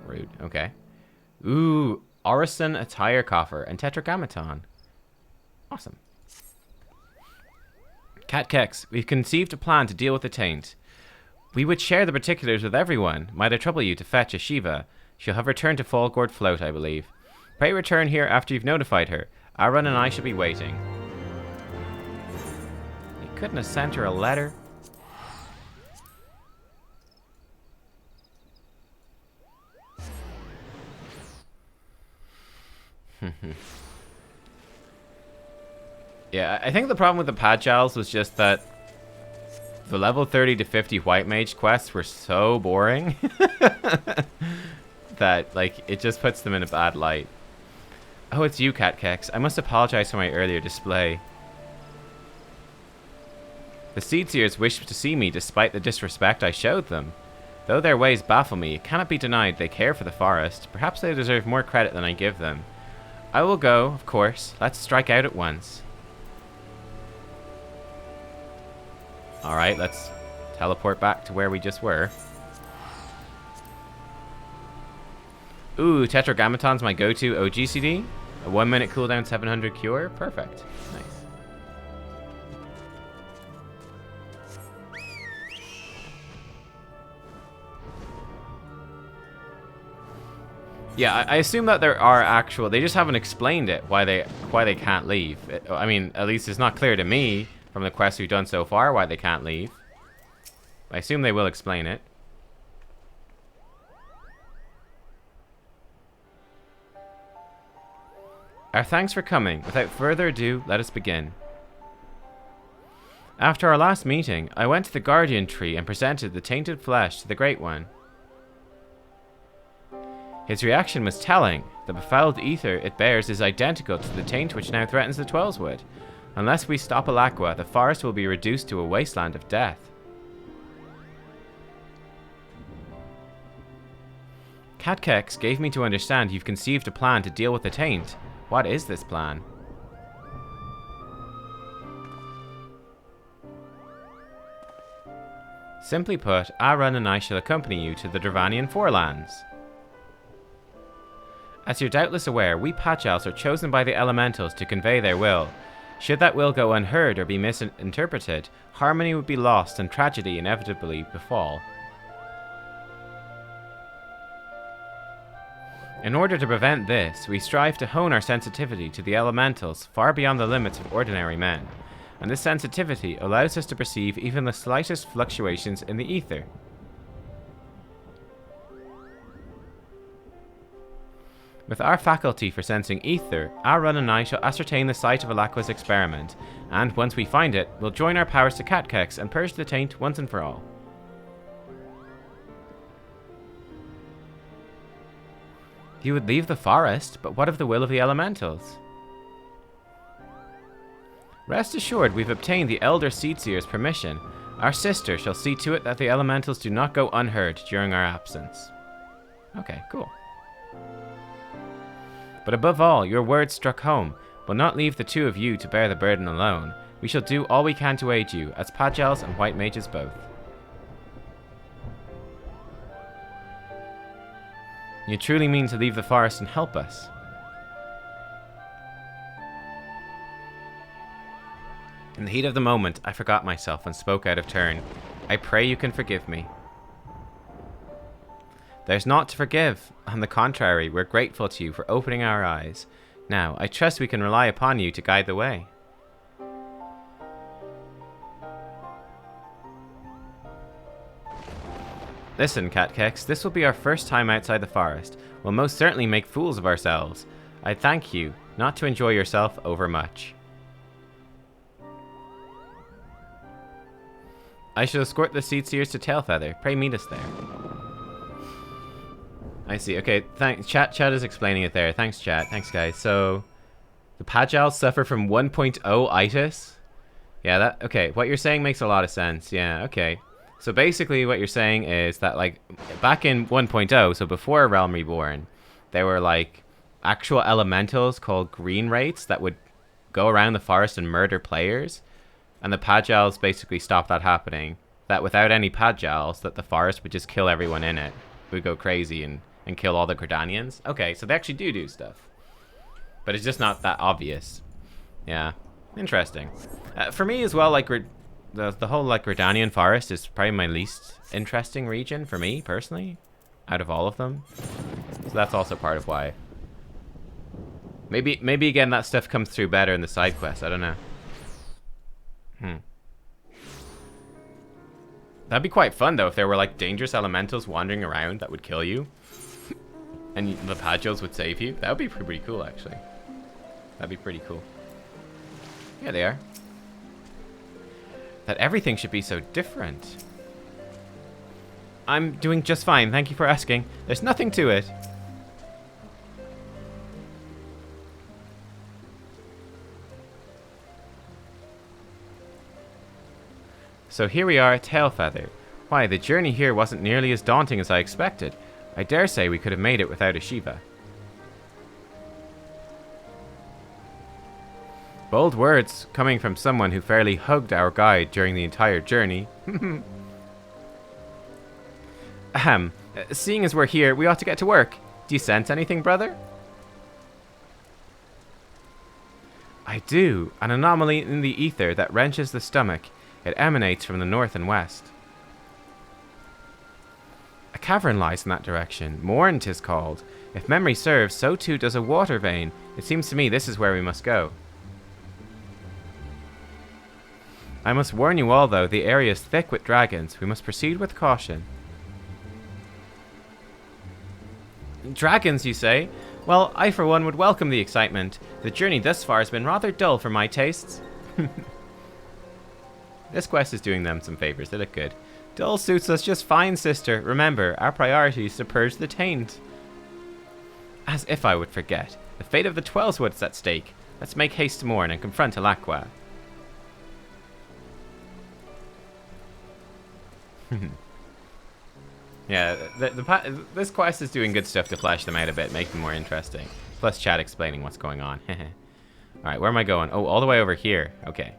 Rude. Okay. Ooh, Orison Attire Coffer and Tetragrammaton. Awesome. Nubkeks, we've conceived a plan to deal with the taint. We would share the particulars with everyone. Might I trouble you to fetch a Shiva? She'll have returned to Fallgourd Float, I believe. Pray return here after you've notified her. Aaron and I shall be waiting. You couldn't have sent her a letter? Yeah, I think the problem with the Pagels was just that the level 30 to 50 White Mage quests were so boring that, like, it just puts them in a bad light. Oh, it's you, Nubkeks. I must apologize for my earlier display. The Seers wished to see me despite the disrespect I showed them. Though their ways baffle me, it cannot be denied they care for the forest. Perhaps they deserve more credit than I give them. I will go, of course. Let's strike out at once. Alright, let's teleport back to where we just were. Ooh, Tetragrammaton's my go-to OGCD. A 1 minute cooldown, 700 cure. Perfect. Nice. Yeah, I assume that there are actual... They just haven't explained it, why they can't leave. I mean, at least it's not clear to me from the quests we've done so far why they can't leave. I assume they will explain it. Our thanks for coming. Without further ado, let us begin. After our last meeting, I went to the Guardian Tree and presented the tainted flesh to the Great One. His reaction was telling. The befouled ether it bears is identical to the taint which now threatens the Twellswood. Unless we stop Alaqua, the forest will be reduced to a wasteland of death. Nubkeks gave me to understand you've conceived a plan to deal with the taint. What is this plan? Simply put, Aaron and I shall accompany you to the Dravanian Forelands. As you're doubtless aware, we Pagels are chosen by the elementals to convey their will. Should that will go unheard or be misinterpreted, harmony would be lost and tragedy inevitably befall. In order to prevent this, we strive to hone our sensitivity to the elementals far beyond the limits of ordinary men, and this sensitivity allows us to perceive even the slightest fluctuations in the ether. With our faculty for sensing ether, Aaron and I shall ascertain the site of Alaqua's experiment, and once we find it, we'll join our powers to Nubkeks and purge the taint once and for all. You would leave the forest, but what of the will of the elementals? Rest assured, we've obtained the Elder Seer's permission. Our sister shall see to it that the elementals do not go unheard during our absence. Okay, cool. But above all, your words struck home. We'll not leave the two of you to bear the burden alone. We shall do all we can to aid you, as Pagels and White Mages both. You truly mean to leave the forest and help us? In the heat of the moment, I forgot myself and spoke out of turn. I pray you can forgive me. There's naught to forgive. On the contrary, we're grateful to you for opening our eyes. Now, I trust we can rely upon you to guide the way. Listen, Nubkeks, this will be our first time outside the forest. We'll most certainly make fools of ourselves. I thank you, not to enjoy yourself overmuch. I shall escort the Seers to Tailfeather. Pray meet us there. I see. Okay, thanks. Chat is explaining it there. Thanks, chat. Thanks, guys. So, the Pagels suffer from 1.0 itis? Yeah, that... Okay, what you're saying makes a lot of sense. Yeah, okay. So basically what you're saying is that, like, back in 1.0, so before Realm Reborn, there were, like, actual elementals called green wraiths that would go around the forest and murder players. And the Pagels basically stopped that happening. That without any Pagels, that the forest would just kill everyone in it. It would go crazy and kill all the Gridanians. Okay, so they actually do stuff. But it's just not that obvious. Yeah, interesting. For me as well, like, the whole, like, Gridanian forest is probably my least interesting region for me, personally, out of all of them. So that's also part of why. Maybe again, that stuff comes through better in the side quests. I don't know. That'd be quite fun, though, if there were, like, dangerous elementals wandering around that would kill you. And the Pagels would save you. That would be pretty cool, actually. That'd be pretty cool. Here they are. That everything should be so different. I'm doing just fine, thank you for asking. There's nothing to it. So here we are at Tailfeather. Why, the journey here wasn't nearly as daunting as I expected. I dare say we could have made it without a Shiva. Bold words coming from someone who fairly hugged our guide during the entire journey. Ahem. Seeing as we're here, we ought to get to work. Do you sense anything, brother? I do. An anomaly in the ether that wrenches the stomach. It emanates from the north and west. A cavern lies in that direction. Morn 'tis called. If memory serves, so too does a water vein. It seems to me this is where we must go. I must warn you all, though, the area is thick with dragons. We must proceed with caution. Dragons, you say? Well, I for one would welcome the excitement. The journey thus far has been rather dull for my tastes. This quest is doing them some favors. They look good. Dull suits us just fine, sister. Remember, our priority is to purge the taint. As if I would forget. The fate of the Twellswood's at stake. Let's make haste to Morn and confront Alaqua. Yeah, this quest is doing good stuff to flesh them out a bit, make them more interesting. Plus chat explaining what's going on. Alright, where am I going? Oh, all the way over here. Okay.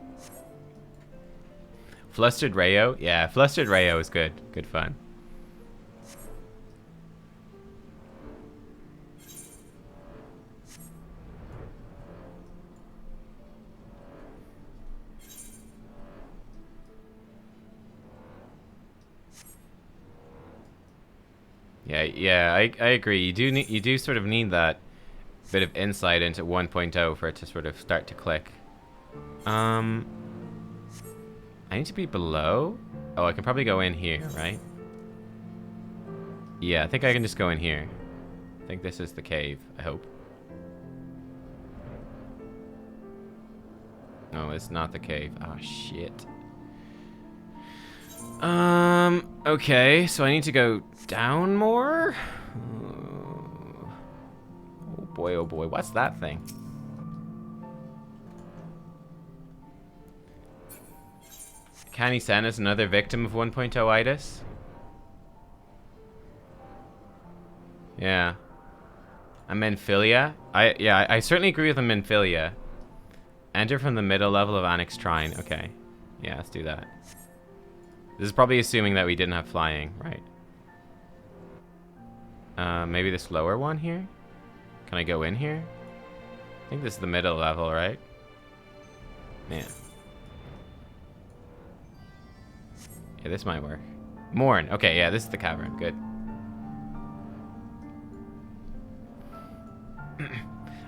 Flustered Rayo? Yeah, Flustered Rayo is good. Good fun. Yeah, I agree. You do sort of need that bit of insight into 1.0 for it to sort of start to click. I need to be below? Oh, I can probably go in here, right? Yeah, I think I can just go in here. I think this is the cave, I hope. No, it's not the cave. Oh, shit. Okay, so I need to go down more? Oh boy, what's that thing? Canny Sen is another victim of 1.0-itis? Yeah. A Menphilia? I certainly agree with a Menphilia. Enter from the middle level of Annex Shrine. Okay. Yeah, let's do that. This is probably assuming that we didn't have flying, right? Maybe this lower one here? Can I go in here? I think this is the middle level, right? Yeah. Yeah, this might work. Morn. Okay, yeah, this is the cavern. Good.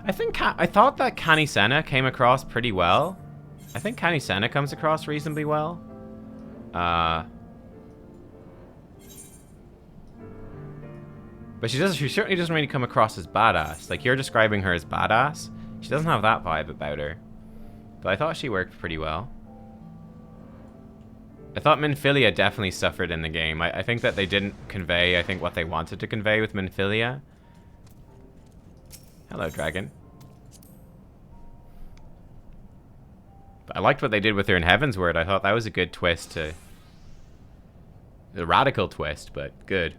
I thought that Canny Senna came across pretty well. I think Canny Senna comes across reasonably well. But she certainly doesn't really come across as badass. Like, you're describing her as badass. She doesn't have that vibe about her. But I thought she worked pretty well. I thought Menphilia definitely suffered in the game. I think that they didn't convey, I think, what they wanted to convey with Menphilia. Hello, dragon. But I liked what they did with her in Heavensward. I thought that was a good twist to... A radical twist, but good.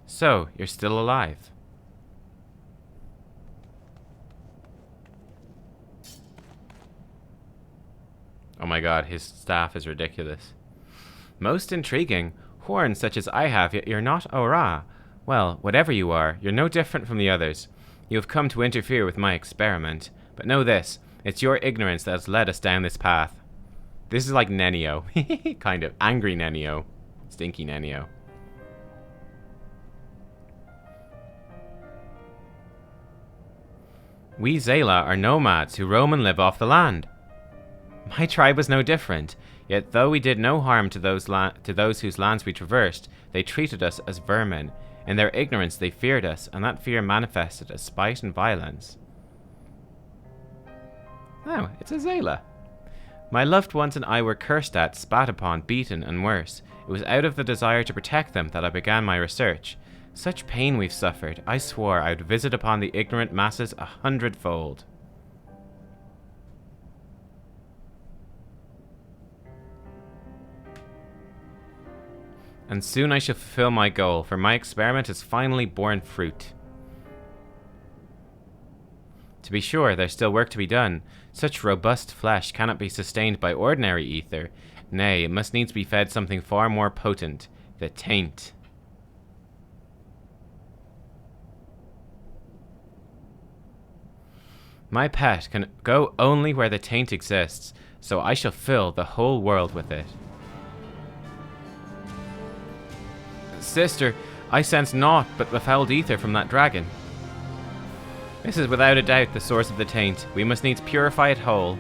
So, you're still alive. Oh my god, his staff is ridiculous. Most intriguing. Horns such as I have, yet you're not Ora. Well, whatever you are, you're no different from the others. You have come to interfere with my experiment. But know this, it's your ignorance that has led us down this path. This is like Nenio. Kind of. Angry Nenio. Stinky Nenio. We Zayla are nomads who roam and live off the land. My tribe was no different, yet though we did no harm to those whose lands we traversed, they treated us as vermin. In their ignorance they feared us, and that fear manifested as spite and violence. Oh, it's Azalea. My loved ones and I were cursed at, spat upon, beaten, and worse. It was out of the desire to protect them that I began my research. Such pain we've suffered, I swore I would visit upon the ignorant masses 100-fold. And soon I shall fulfill my goal, for my experiment has finally borne fruit. To be sure, there's still work to be done. Such robust flesh cannot be sustained by ordinary ether. Nay, it must needs be fed something far more potent, the taint. My pet can go only where the taint exists, so I shall fill the whole world with it. Sister, I sense naught but befouled ether from that dragon. This is without a doubt the source of the taint. We must needs purify it whole.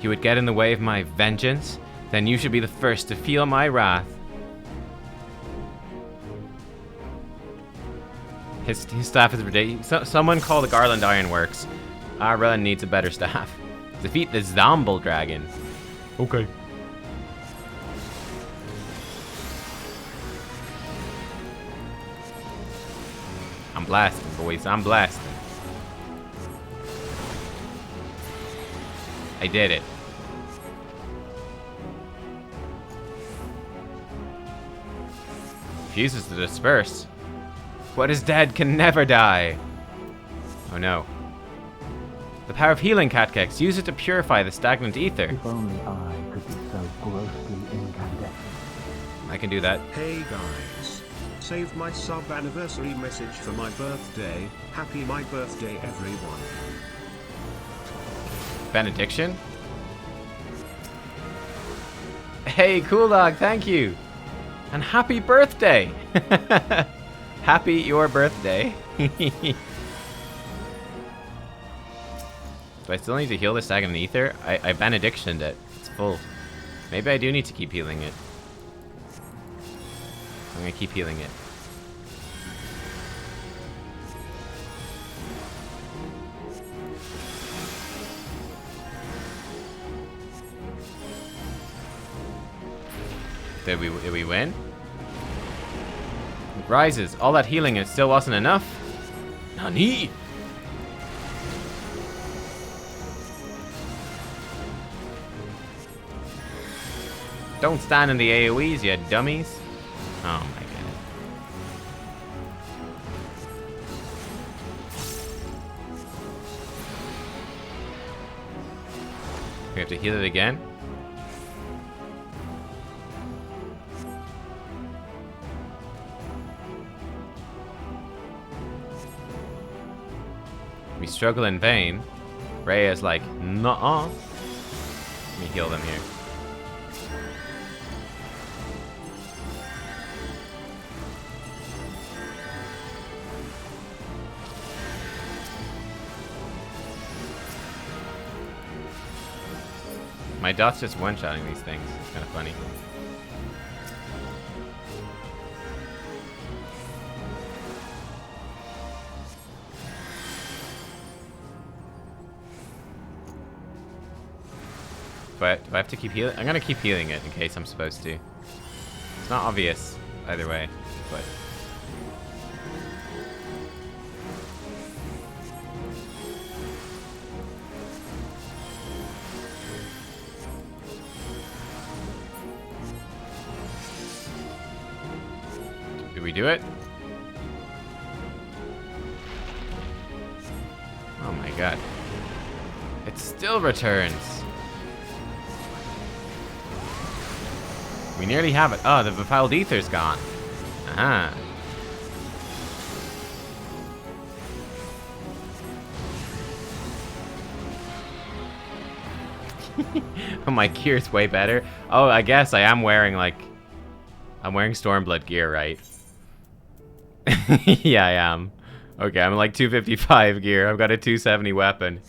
You would get in the way of my vengeance? Then you should be the first to feel my wrath. His staff is ridiculous. Someone call the Garland Ironworks. Ara needs a better staff. Defeat the Zomble dragon. Okay. I'm blasting, boys. I'm blasting. I did it. Refuses to disperse. What is dead can never die. Oh no. The power of healing, Nubkeks. Use it to purify the stagnant ether. If only I could be so grossly incandescent. I can do that. Hey guys. Save my sub-anniversary message for my birthday. Happy my birthday, everyone. Benediction? Hey, Cool Dog, thank you. And happy birthday. Happy your birthday. Do I still need to heal the stagnant ether? I benedictioned it. It's full. Maybe I do need to keep healing it. I'm gonna keep healing it. Did we win? It rises. All that healing, it still wasn't enough. Nani? Don't stand in the AoEs, you dummies. Oh my god. We have to heal it again. We struggle in vain. Rhea's like, nuh-uh. Let me heal them here. My dot's just one-shotting these things. It's kind of funny. But do I have to keep healing? I'm gonna keep healing it in case I'm supposed to. It's not obvious either way, but. Did we do it? Oh my god. It still returns. We nearly have it. Oh, the befouled ether's gone. Aha. Oh, my gear's way better. Oh, I guess I am wearing, like... I'm wearing Stormblood gear, right? Yeah, I am. Okay, I'm like 255 gear. I've got a 270 weapon.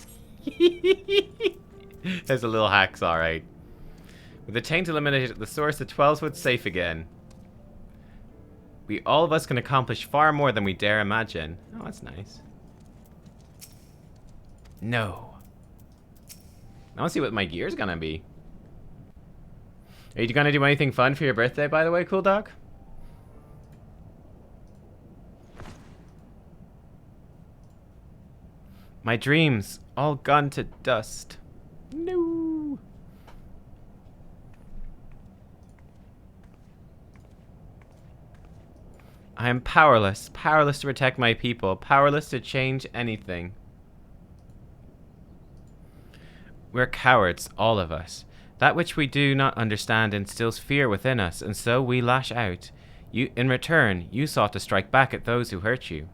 There's a little hacks, alright. With the taint eliminated at the source, the 12's safe again. All of us can accomplish far more than we dare imagine. Oh, that's nice. No. I want to see what my gear's gonna be. Are you gonna do anything fun for your birthday, by the way, cool dog? My dreams, all gone to dust. No. I am powerless. Powerless to protect my people. Powerless to change anything. We're cowards, all of us. That which we do not understand instills fear within us, and so we lash out. In return, you sought to strike back at those who hurt you.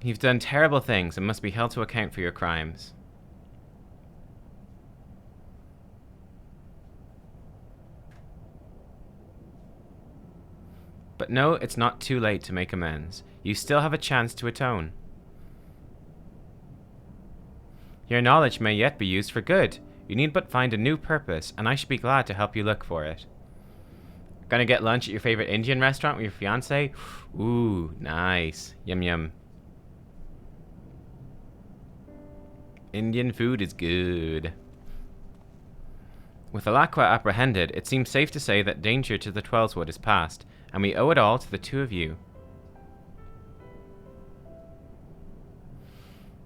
You've done terrible things and must be held to account for your crimes. But no, it's not too late to make amends. You still have a chance to atone. Your knowledge may yet be used for good. You need but find a new purpose, and I should be glad to help you look for it. Gonna get lunch at your favorite Indian restaurant with your fiancé? Ooh, nice. Yum yum. Indian food is good. With Alaqua apprehended, it seems safe to say that danger to the 12's is past, and we owe it all to the two of you.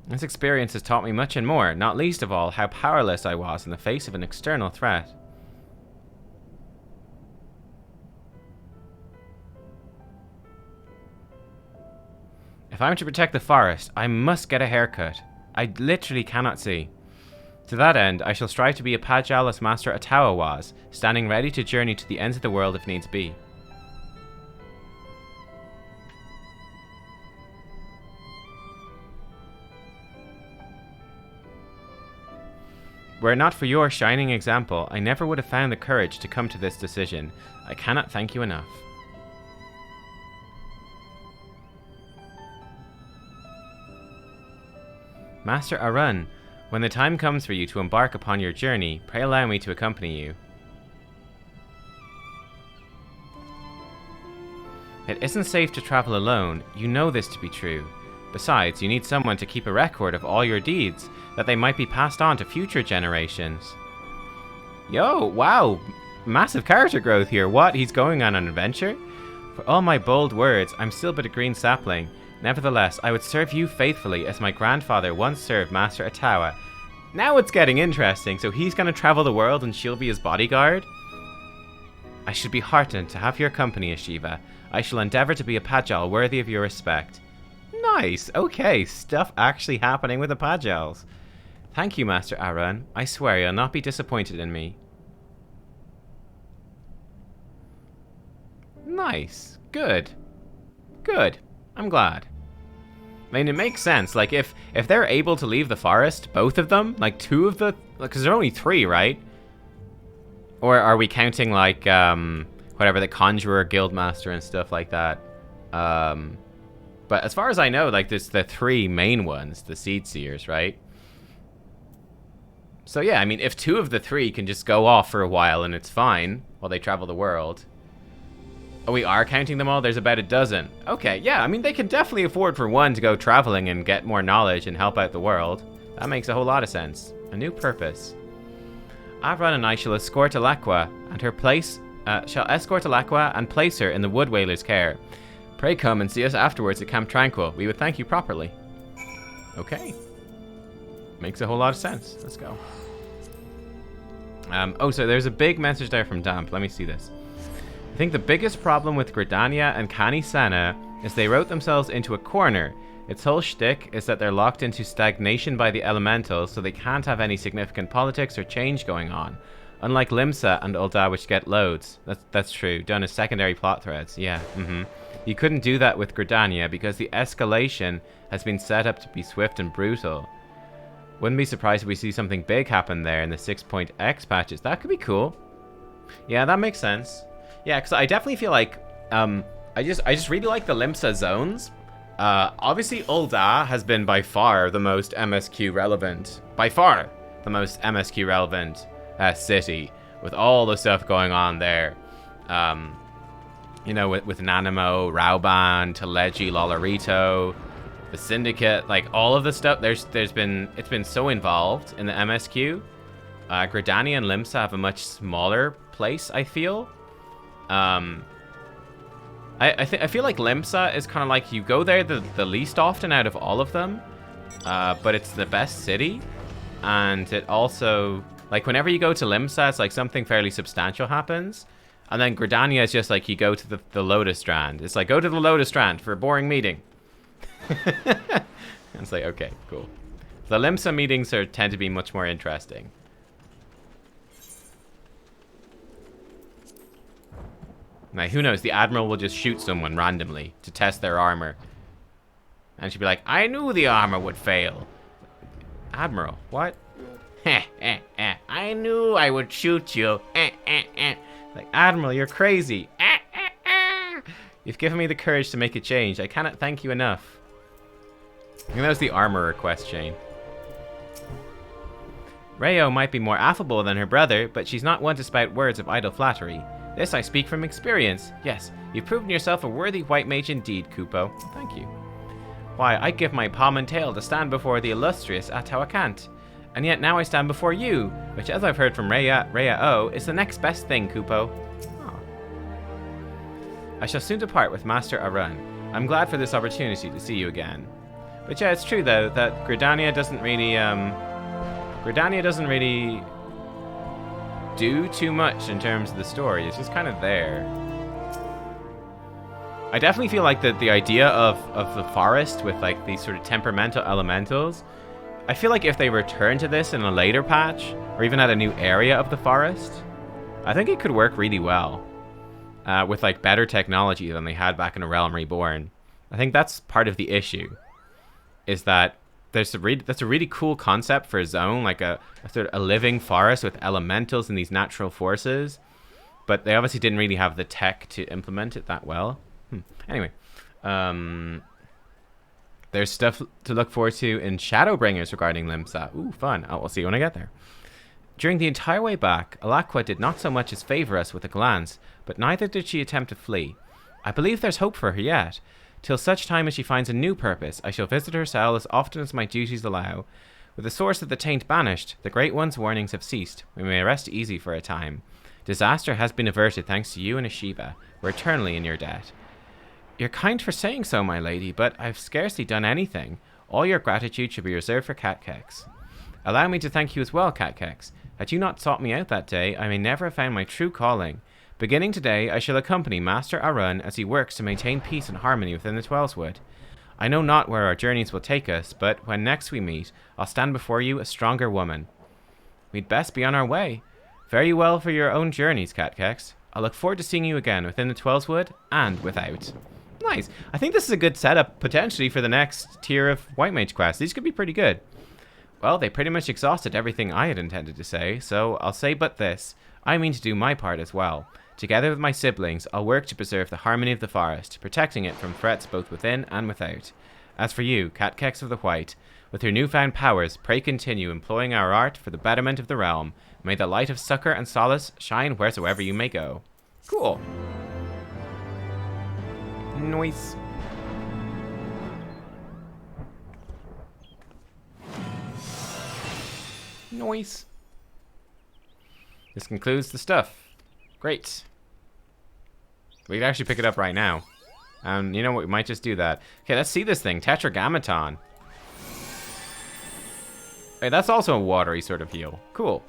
This experience has taught me much and more, not least of all how powerless I was in the face of an external threat. If I'm to protect the forest, I must get a haircut. I literally cannot see. To that end, I shall strive to be a Pagel as Master Atawa was, standing ready to journey to the ends of the world if needs be. Were it not for your shining example, I never would have found the courage to come to this decision. I cannot thank you enough. Master Arun, when the time comes for you to embark upon your journey, pray allow me to accompany you. It isn't safe to travel alone. You know this to be true. Besides, you need someone to keep a record of all your deeds, that they might be passed on to future generations. Yo, wow, massive character growth here. What, he's going on an adventure? For all my bold words, I'm still but a green sapling. Nevertheless, I would serve you faithfully as my grandfather once served Master Atawa. Now it's getting interesting, so he's gonna travel the world and she'll be his bodyguard? I should be heartened to have your company, Ashiva. I shall endeavor to be a Pagel worthy of your respect. Nice, okay, stuff actually happening with the Pagels. Thank you, Master Arun. I swear you'll not be disappointed in me. Nice, good. Good, I'm glad. I mean, it makes sense, like, if they're able to leave the forest, both of them, like, two of the, because there are only three, right? Or are we counting, like, whatever, the Conjurer, Guildmaster, and stuff like that? But as far as I know, like, there's the three main ones, the Seed Seers, right? So yeah, I mean, if two of the three can just go off for a while and it's fine, while they travel the world. Oh, we are counting them all? There's about a dozen. Okay, yeah, I mean, they can definitely afford for one to go traveling and get more knowledge and help out the world. That makes a whole lot of sense. A new purpose. Avran and I shall escort Alaqua and her place, shall escort Alaqua and place her in the Wood Whaler's care. Pray come and see us afterwards at Camp Tranquil. We would thank you properly. Okay. Makes a whole lot of sense. Let's go. Oh, so there's a big message there from Damp. Let me see this. I think the biggest problem with Gridania and Kani Sana is they wrote themselves into a corner. Its whole shtick is that they're locked into stagnation by the elementals, so they can't have any significant politics or change going on. Unlike Limsa and Ul'dah, which get loads. That's true. Done as secondary plot threads. Yeah, You couldn't do that with Gridania because the escalation has been set up to be swift and brutal. Wouldn't be surprised if we see something big happen there in the 6.x patches. That could be cool. Yeah, that makes sense. Yeah, because I definitely feel like I just really like the Limsa zones. Obviously, Ul'dah has been by far the most MSQ relevant. By far the most MSQ relevant city, with all the stuff going on there. You know, with Nanamo, Rauban, Teleji, Lolorito, the Syndicate, like all of the stuff. It's been so involved in the MSQ. Gridania and Limsa have a much smaller place, I feel. I feel like Limsa is kind of like, you go there the least often out of all of them, but it's the best city, and it also, like, whenever you go to Limsa, it's like something fairly substantial happens, and then Gridania is just like, you go to the Lotus Strand. It's like, go to the Lotus Strand for a boring meeting. It's like, okay, cool. The Limsa meetings tend to be much more interesting. Now, who knows? The Admiral will just shoot someone randomly to test their armor. And she'll be like, I knew the armor would fail. Admiral, what? I knew I would shoot you. Like, Admiral, you're crazy. You've given me the courage to make a change. I cannot thank you enough. I think that was the armor request chain. Rayo might be more affable than her brother, but she's not one to spout words of idle flattery. This I speak from experience. Yes, you've proven yourself a worthy white mage indeed, Kupo. Thank you. Why, I'd give my palm and tail to stand before the illustrious Atawakant. And yet now I stand before you, which, as I've heard from Raya is the next best thing, Kupo. Oh. I shall soon depart with Master Arun. I'm glad for this opportunity to see you again. But yeah, it's true though, that Gridania doesn't really do too much in terms of the story. It's just kind of there. I definitely feel like the idea of the forest with like these sort of temperamental elementals, I feel like if they return to this in a later patch, or even at a new area of the forest, I think it could work really well. With like better technology than they had back in A Realm Reborn. I think that's part of the issue, is that that's a really cool concept for a zone, like a sort of a living forest with elementals and these natural forces, but they obviously didn't really have the tech to implement it that well. Anyway, there's stuff to look forward to in Shadowbringers regarding Limsa. Ooh, fun. Oh, we'll see when I get there. During the entire way back, Alaqua did not so much as favor us with a glance, but neither did she attempt to flee. I believe there's hope for her yet. Till such time as she finds a new purpose, I shall visit her cell as often as my duties allow. With the source of the taint banished, the Great One's warnings have ceased. We may rest easy for a time. Disaster has been averted thanks to you and Ashiva. We're eternally in your debt. You're kind for saying so, my lady, but I've scarcely done anything. All your gratitude should be reserved for Nubkeks. Allow me to thank you as well, Nubkeks. Had you not sought me out that day, I may never have found my true calling. Beginning today, I shall accompany Master Arun as he works to maintain peace and harmony within the Twelswood. I know not where our journeys will take us, but when next we meet, I'll stand before you a stronger woman. We'd best be on our way. Fare you well for your own journeys, Nubkeks. I look forward to seeing you again within the Twelswood and without. Nice. I think this is a good setup, potentially, for the next tier of White Mage quests. These could be pretty good. Well, they pretty much exhausted everything I had intended to say, so I'll say but this. I mean to do my part as well. Together with my siblings, I'll work to preserve the harmony of the forest, protecting it from threats both within and without. As for you, Nubkeks of the White, with your newfound powers, pray continue employing our art for the betterment of the realm. May the light of succor and solace shine wheresoever you may go. Cool. Nice. Nice. This concludes the stuff. Great. We can actually pick it up right now. You know what? We might just do that. Okay, let's see this thing. Tetragrammaton. Hey, that's also a watery sort of heal. Cool.